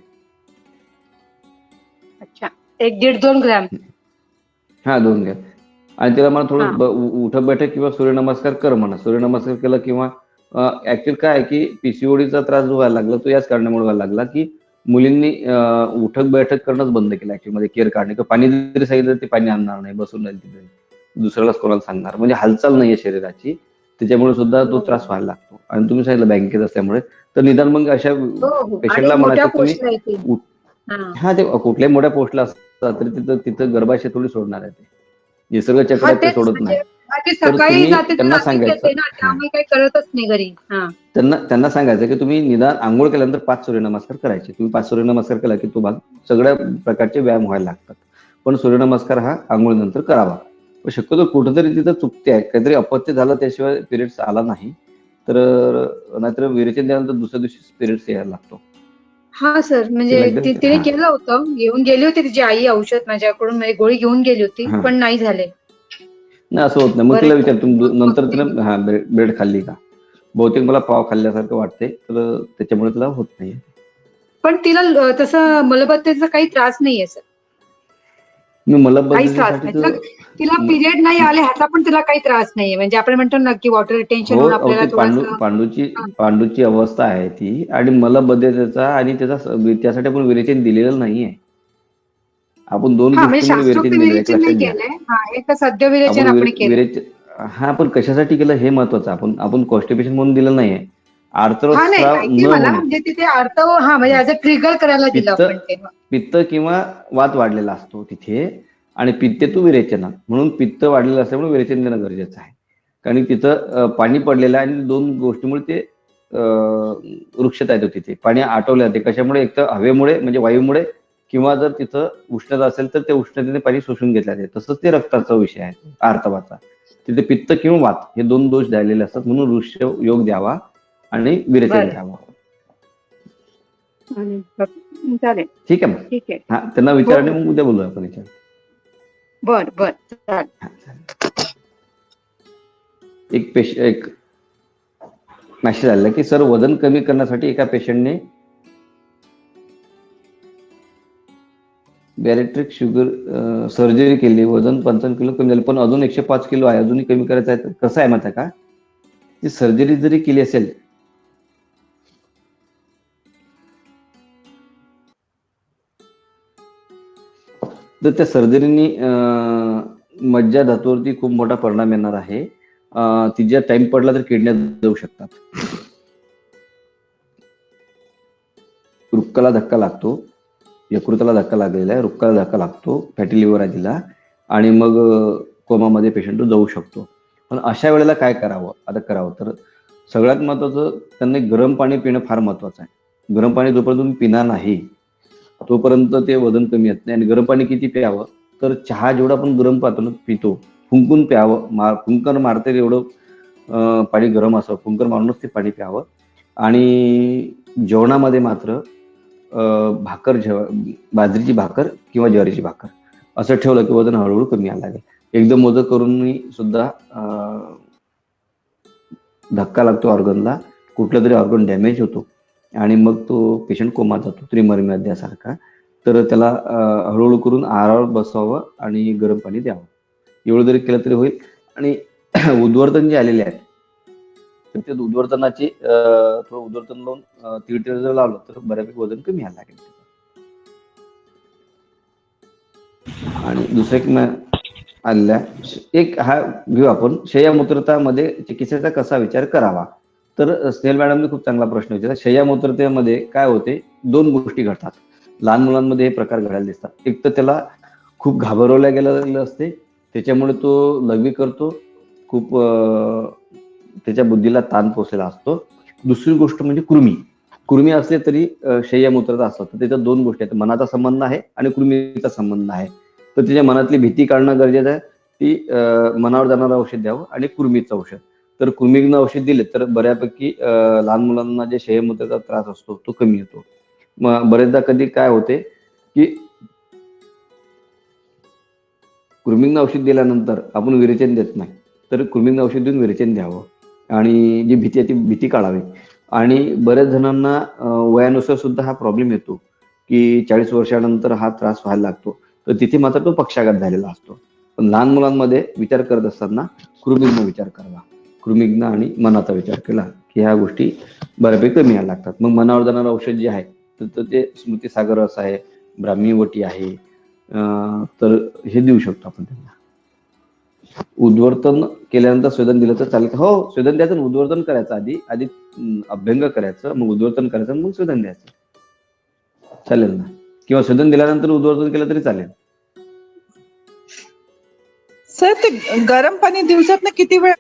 अच्छा, 1-1.5-2 ग्रॅम. 2 घ्या. आणि तिला मला हा थोडं उठक बैठक किंवा सूर्यनमस्कार कर म्हणा. सूर्यनमस्कार केला किंवा ऍक्च्युअली काय आहे की पीसीओडीचा त्रास जो व्हायला लागला तो याच कारणामुळे व्हायला लागला की मुलींनी उठक बैठक करणंच बंद केलं. ऍक्च्युअली मध्ये केअर काढणे किंवा पाणी जरी सांगितलं ते पाणी आणणार नाही, बसून राहील तिथे, दुसऱ्यालाच कोणाला सांगणार, म्हणजे हालचाल नाहीये शरीराची. त्याच्यामुळे सुद्धा तो त्रास व्हायला लागतो. आणि तुम्ही सांगितलं बँकेत असल्यामुळे, तर निदान मग अशा हो हो, आणि पेशंटला मोठ्या म्हणायचं तुम्ही पोस्टला येते. हा ते कुठल्याही मोठ्या पोस्टला असतात तरी तिथं तिथं गर्भाशय थोडी सोडणार आहे ते, जे सगळं चक्र हा आहे ते तेच सोडत म्हणजे नाही. ती तर सकाळी तुम्ही जाते तर त्यांना रात्रीच सांगायचं येते ना, त्यामुळे काही करतच नाही घरी. हा त्यांना सांगायचं की तुम्ही निदान आंघोळ केल्यानंतर 5 सूर्यनमस्कार करायचे. तुम्ही 5 सूर्यनमस्कार केला की तो सगळ्या प्रकारचे व्यायाम व्हायला लागतात. पण सूर्यनमस्कार हा आंघोळीनंतर करावा. पण शक्यतो कुठेतरी तिथं चुकते आहे, काहीतरी अपत्य झालं त्याशिवाय पिरियड्स आला नाही तर, नाहीतर विरेचन त्यानंतर दुसऱ्या दिवशी पिरियड्स यायला लागतो. हा सर, म्हणजे तिला एकदा तिने हा केलं होतं, घेऊन गेली होती तिची आई औषध माझ्याकडून, म्हणजे गोळी घेऊन गेली होती, हा पण नाही झाले. नाही असं होत नाही. मग तिला बरेच विचार, तुम्ही दिवस नंतर बघते मी. तिला ब्रेड खाल्ली का, बहुतेक मला पाव खाल्ल्यासारखं वाटते, तर त्याच्यामुळे तिला होत नाही. पण तिला तसं मलबद्धतेचा काही त्रास नाहीये सर, मी काहीच त्रास नाही तिला. तिला पिरियड नाही आले ह्याचा पण तिला काही त्रास नाहीये. म्हणजे आपण म्हणतो ना की वॉटर रिटेन्शन हो होऊन अहो, आपल्याला ती थोडंसं. पांडूची अवस्था आहे ती, आणि मलबद्धतेचा आणि त्यासाठी आपण विरेचन दिलेलं नाहीये. आपण दोन हा म्हणजे गोष्टींमुळे शास्त्रोक्त विरेचन दिलेलं, एक विरेचन नाही लक्षात घ्या. केलंय, हा एक सद्य आपण विरेचन आपण केलंय. विरेचन पण कशासाठी केलं हे महत्वाचं. आपण कॉन्स्टिपेशन म्हणून दिलं नाहीये, हा नाही, आर्थ्रोस्राव न माहितीये मला, होणे. म्हणजे तिथे अर्थ, हा म्हणजे ऍज अ ट्रिगर करायला दिलं पित्त आपण तेव्हा. पित्त किंवा वात वाढलेला असतो तिथे, आणि पित्तेतू विरेचना, म्हणून पित्त वाढलेलं असल्यामुळे विरेचन देणं गरजेचं आहे. कारण तिथं पाणी पडलेलं आहे आणि दोन गोष्टीमुळे ते वृक्षता येतो. तिथे पाणी आटवलं जाते. कशामुळे, एक तर हवेमुळे म्हणजे वायूमुळे, किंवा जर तिथं उष्णता असेल तर त्या उष्णतेने पाणी शोषून घेतलं जाते. तसंच ते रक्ताचा विषय आहे आर्तवाचा. तिथे पित्त किंवा वात हे 2 दोष द्यालेले असतात, म्हणून वृक्ष योग द्यावा आणि विरेचन बरं. द्यावा. चालेल. ठीक आहे मग. ठीक आहे. हा, त्यांना विचारणे, हो. मग उद्या बोलूया आपण याच्यावर. बर चालेल. हा, चालेल. एक मेसेज आलेला की सर, वजन कमी करण्यासाठी एका पेशंटने बॅरिट्रिक शुगर सर्जरी केली, वजन 55 किलो कमी झालं, पण अजून 105 किलो आहे, अजूनही कमी करायचं आहे. कसं आहे माहिती आहे का, ती सर्जरी जरी केली असेल तर त्या सर्जरीनी मज्जा धातूवरती खूप मोठा परिणाम येणार आहे. तिच्या टाइम पडला तर किडन्या जाऊ शकतात. रुक्काला धक्का लागतो, यकृताला धक्का लागलेला आहे, रुक्काला धक्का लागतो, फॅटी लिव्हर आहे तिला, आणि मग कोमामध्ये पेशंट जाऊ शकतो. पण अशा वेळेला काय करावं तर सगळ्यात महत्वाचं, त्यांनी गरम पाणी पिणं फार महत्वाचं आहे. गरम पाणी जोपर्यंत तुम्ही पिणार नाही तोपर्यंत ते वजन कमी येत नाही. आणि गरम पाणी किती प्यावं तर चहा जेवढा आपण गरम पितो फुंकून प्यावं. फुंकर मारते एवढं पाणी गरम असावं, फुंकर मारूनच ते पाणी प्यावं. आणि जेवणामध्ये मात्र भाकर बाजरीची भाकर किंवा ज्वारीची भाकर असं ठेवलं की वजन हळूहळू कमी यायला लागेल. एकदम वजन करून सुद्धा धक्का लागतो ऑर्गनला, कुठलं तरी ऑर्गन डॅमेज होतो आणि मग तो पेशंट कोमात जातो, त्रिमरम्याद्यासारखा. तर त्याला हळूहळू करून आरावर बसवावं आणि गरम पाणी द्यावं. एवढं जरी केलं तरी होईल. आणि उद्वर्तन जे आलेले आहेत तर ते उद्वर्तनाची थोडं उद्वर्तन लावून तीळ जर लावलं तर बऱ्यापैकी वजन कमी यायला लागेल. आणि दुसरं आलेल्या एक हा घेऊ आपण, शय्यामूत्रतामध्ये चिकित्सेचा कसा विचार करावा. तर स्नेहल मॅडमने खूप चांगला प्रश्न विचारला. शय्यामूत्रतेमध्ये काय होते, 2 गोष्टी घडतात. लहान मुलांमध्ये हे प्रकार घडायला दिसतात. एक तर त्याला खूप घाबरवल्या गेलेलं असते, त्याच्यामुळे तो लघवी करतो, खूप त्याच्या बुद्धीला ताण पोचलेला असतो. दुसरी गोष्ट म्हणजे कृमी असले तरी शय्यामूत्रता असतात. तर त्याच्यात 2 गोष्टी आहेत, मनाचा संबंध आहे आणि कृमीचा संबंध आहे. तर त्याच्या मनातली भीती काढणं गरजेचं आहे. ती मनावर जाणारं औषध द्यावं आणि कृमीचं औषध. तर कृमीचं औषध दिले तर बऱ्यापैकी लहान मुलांना जे शय्यामूत्रतेचा त्रास असतो तो कमी येतो. मग बरेचदा कधी काय होते की कृमीचं औषध दिल्यानंतर आपण विरेचन देत नाही, तर कृमीचं औषध देऊन विरेचन द्यावं आणि जी भीती आहे ती भीती काढावी. आणि बऱ्याच जणांना वयानुसार सुद्धा हा प्रॉब्लेम येतो की 40 वर्षानंतर हा त्रास व्हायला लागतो. तर तिथे मात्र तो पक्षाघात झालेला असतो. पण लहान मुलांमध्ये विचार करत असताना कृमिग्न विचार करावा. कृमिग्न आणि मनाचा विचार केला की ह्या गोष्टी बऱ्यापैकी कमी यायला लागतात. मग मनावर जाणारं औषध जे आहे तर ते स्मृतीसागर रस आहे, ब्राह्मीवटी आहे, तर हे देऊ शकतो आपण त्यांना. उद्वर्तन केल्यानंतर स्वेदन दिलं तर चालेल? हो, स्वेदन द्यायचं, उद्वर्तन करायचं, आधी अभ्यंग करायचं, मग उद्वर्तन करायचं, मग स्वेदन द्यायचं, चालेल ना? किंवा स्वेदन दिल्यानंतर उद्वर्तन केलं तरी चालेल. सर, ते गरम पाणी दिवसात किती वेळ?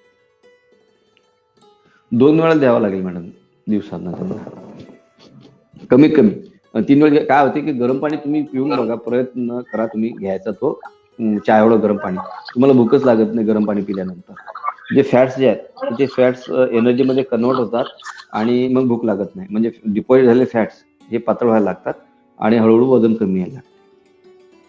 2 वेळा द्यावं लागेल मॅडम दिवसांना. कमीत कमी 3 वेळ. काय होते की गरम पाणी तुम्ही पिऊन बघा, प्रयत्न करा तुम्ही घ्यायचा तो चहा एवढं गरम पाणी, तुम्हाला भूकच लागत नाही गरम पाणी पिल्यानंतर. जे फॅट्स जे आहेत ते फॅट्स एनर्जीमध्ये कन्वर्ट होतात आणि मग भूक लागत नाही. म्हणजे डिपॉझिट झालेले फॅट्स हे पातळ व्हायला लागतात आणि हळूहळू वजन कमी यायला लागतं.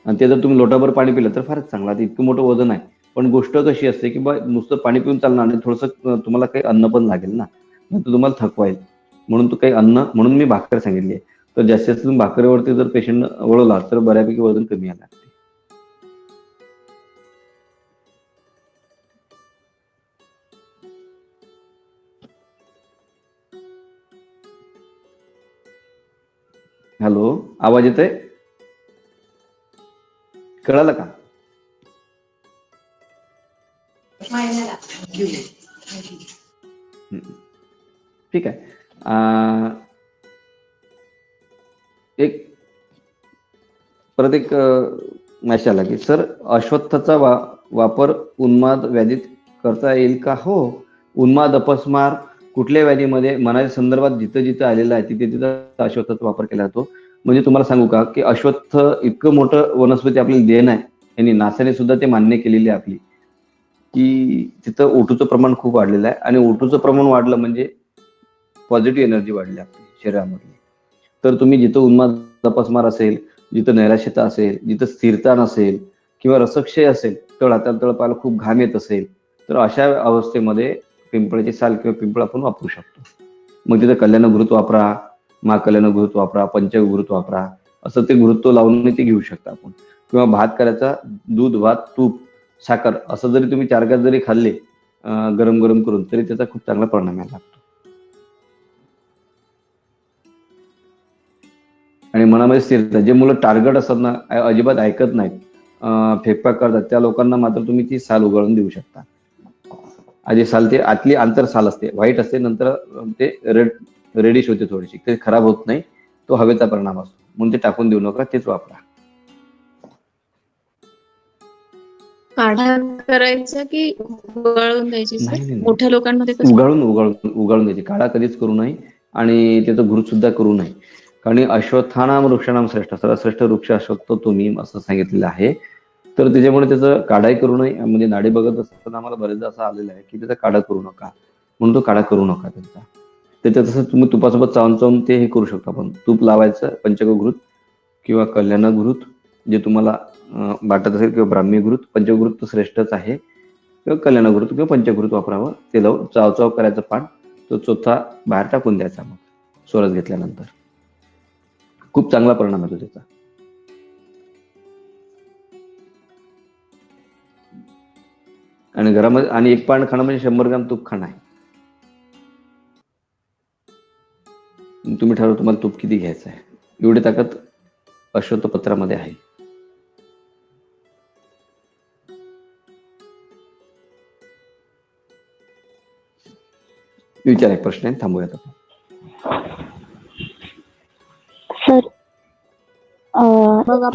आणि ते जर तुम्ही लोटाभर पाणी पिलं तर फारच चांगला. ते इतकं मोठं वजन आहे. पण गोष्ट कशी असते की बा नुसतं पाणी पिऊन चालणार नाही, थोडंसं तुम्हाला काही अन्न पण लागेल ना, तर तुम्हाला थकवाईल. म्हणून तो काही अन्न, म्हणून मी भाकर सांगितली आहे. तर जास्तीत जास्त भाकरीवरती जर पेशंट वळवला तर बऱ्यापैकी वजन कमी यायला लागते. हॅलो, आवाज येतोय? कळालं का? ठीक आहे. एक परत एक मॅसेज आला की सर, अश्वत्थाचा वापर उन्माद व्याधीत करता येईल का? हो, उन्माद, अपस्मार कुठल्या व्याधीमध्ये मनाच्या संदर्भात जिथं जिथं आलेलं आहे तिथे तिथं अश्वत्थाचा वापर केला जातो. म्हणजे तुम्हाला सांगू का की अश्वत्थ इतकं मोठं वनस्पती आपल्याला देण आहे, यांनी नासाने सुद्धा ते मान्य केलेली आहे आपली. की तिथं O2चं प्रमाण खूप वाढलेलं आहे आणि O2चं प्रमाण वाढलं म्हणजे पॉझिटिव्ह एनर्जी वाढली आपली शरीरामधली. तर तुम्ही जिथं उन्माद तपासमार असेल, जिथं नैराश्यता असेल, जिथं स्थिरता नसेल किंवा रसक्षय असेल, हाताला तळपायाला खूप घाम येत असेल, तर अशा अवस्थेमध्ये पिंपळाची साल किंवा पिंपळ आपण वापरू शकतो. मग तिथं कल्याण घृत वापरा, महाकल्याण घृत वापरा, पंचघृत वापरा, असं ते घृत लावून ते घेऊ शकता आपण. किंवा भात करायचा, दूध, भात, तूप, साखर असं जरी तुम्ही 4 घास जरी खाल्ले गरम गरम करून, तरी त्याचा खूप चांगला परिणाम यायला लागतो. आणि मनामध्ये स्थिरता. जे मुलं टार्गेट असतात ना, अजिबात ऐकत नाहीत, फेकपाक करतात, त्या लोकांना मात्र तुम्ही ती साल उगाळून देऊ शकता. आधी साल ते आतली आंतर साल असते, व्हाईट असते, नंतर ते रेडिश होते थोडीशी, ते खराब होत नाही, तो हवेचा परिणाम असतो, म्हणून ते टाकून देऊ नका, तेच वापरा. काढा करायचा की उगाळून द्यायची सर? नाही, नाही, मोठ्या लोकांमध्ये कसं? उगाळून द्यायची. काढा कधीच करू नये आणि त्याचं घृत सुद्धा करू नये. कारण अश्वत्थानाम वृक्षाणाम श्रेष्ठ, सर्वश्रेष्ठ वृक्ष अश्वत्थ तुम्ही असं सांगितलेलं आहे. तर त्याच्यामुळे त्याचं काढाही करू नये. म्हणजे नाडी बघत असताना आम्हाला बरेचदा असं आलेलं आहे की त्याचा काढा करू नका, म्हणून तो काढा करू नका त्यांचा. त्याच्यात तसं तुम्ही तुपासोबत चावून चावून ते हे करू शकता. आपण तूप लावायचं, पंचघृत किंवा कल्याण घृत जे तुम्हाला वाटत असेल, किंवा ब्राह्मी घृत, पंचघृत तर श्रेष्ठच आहे, किंवा कल्याण घृत किंवा पंचघृत वापरावं. ते लावून चाव करायचं पान, तो चोथा बाहेर टाकून द्यायचा मग सोरस घेतल्यानंतर. खूप चांगला परिणाम येतो त्याचा. आणि घरामध्ये आणि एक पान खाणं म्हणजे 100 ग्राम तूप खाणं आहे. तुम्ही ठरवा तुम्हाला तूप किती घ्यायचं आहे. एवढी ताकद अश्वत्थ पत्रामध्ये आहे. विचार एक प्रश्न आहे, थांबूयात आपण. सर,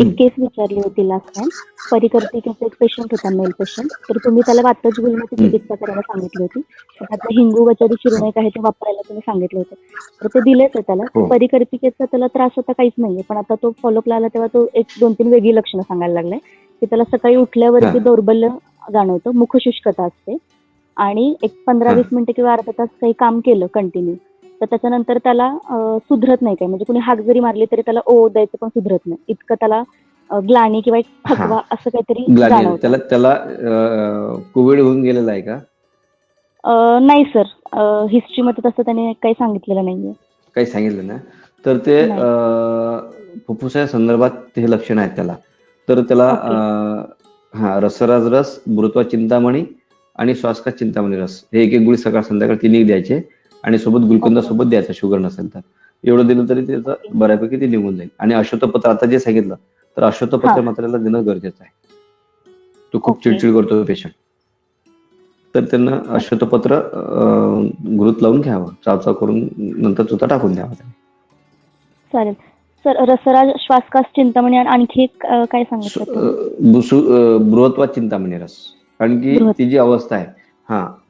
एक केस विचारली होती लास्ट टाइम. परिकर्तिकेचा एक पेशंट होता, मेल पेशंट. तर तुम्ही त्याला वातज गुळण्याची चिकित्सा करायला सांगितली होती. तर त्यातलं हिंगू वचडी शिरुणेक आहे ते वापरायला तुम्ही सांगितलं होतं. तर ते दिलेच आहे त्याला. हो. परिकर्तिकेचा त्याला त्रास होता काहीच नाहीये, पण आता तो फॉलोअपला आला तेव्हा तो 1-2-3 वेगळी लक्षणं सांगायला लागलाय की त्याला सकाळी उठल्यावरती दौर्बल्य जाणवतं, मुखशुष्कता असते, आणि एक 15-20 मिनिटं किंवा अर्धा तास काही काम केलं कंटिन्यू तर त्याच्यानंतर त्याला सुधरत नाही काय. म्हणजे कुणी हाक जरी मारली तरी त्याला ओ द्यायचं पण सुधरत नाही. इतकं त्याला ग्लानी किंवा एक थकवा असं काहीतरी जाणवतं. त्याला कोविड होऊन गेलेला आहे का? नाही सर, हिस्ट्रीमध्ये तसं त्याने काही सांगितलेलं नाहीये. काही सांगितलं ना, तर ते फुफ्फुसाच्या संदर्भात हे लक्षण आहेत त्याला. तर त्याला रसराज रस, मृत्वा चिंतामणी आणि श्वासका चिंतामणी रस हे एक गोळी सकाळ संध्याकाळ तिन्ही द्यायचे, आणि सोबत गुलकंदा सोबत द्यायचा, शुगर नसेल तर. एवढं दिलं तरी त्याचं बऱ्यापैकी ते निघून जाईल. आणि अश्वत्थपत्र आता जे सांगितलं, तर अश्वत्थपत्र मात्र त्याला देणं गरजेचं आहे. तो खूप चिडचिड करतो पेशंट, तर त्यांना अश्वत्थपत्र घृत लावून घ्यावं, चावचाव करून नंतर चुता टाकून द्यावा. चालेल सर. रसराज, श्वासकास, चिंतामणी आणि आणखी एक काय सांगितलं? बृहत्वा चिंतामणी रस. कारण की ती जी अवस्था आहे,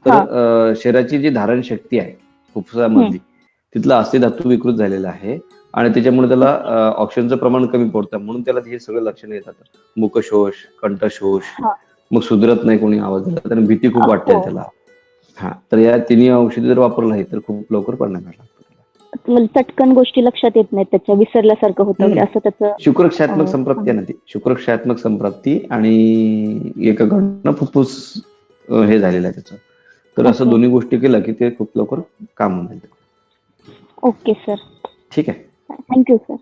तर शरीराची जी धारण शक्ती आहे फुफ्फुसामधली, तिथला अस्थिधातू विकृत झालेला आहे, आणि त्याच्यामुळे त्याला ऑक्सिजनचं प्रमाण कमी पडतं, म्हणून त्याला हे सगळे लक्षणं येतात. मुखशोष, कंठशोष, मग सुधरत नाही कोणी आवाज दिला तर भीती खूप वाटते त्याला. तर या तिन्ही औषधी जर वापरलं आहे तर खूप लवकर परिणाम लागतो. चटकन गोष्टी लक्षात येत नाहीत, त्याच्या विसरल्यासारखं होतं असं त्याचं. शुक्रक्षात्मक संप्राप्ती आहे ना ती, शुक्रक्षात्मक संप्राप्ती, आणि एका घडणं फुफ्फुस हे झालेलं आहे त्याचं. तर असं दोन्ही गोष्टी केलं की ते खूप लवकर काम होऊन जाईल. ओके सर, ठीक आहे. Thank you sir.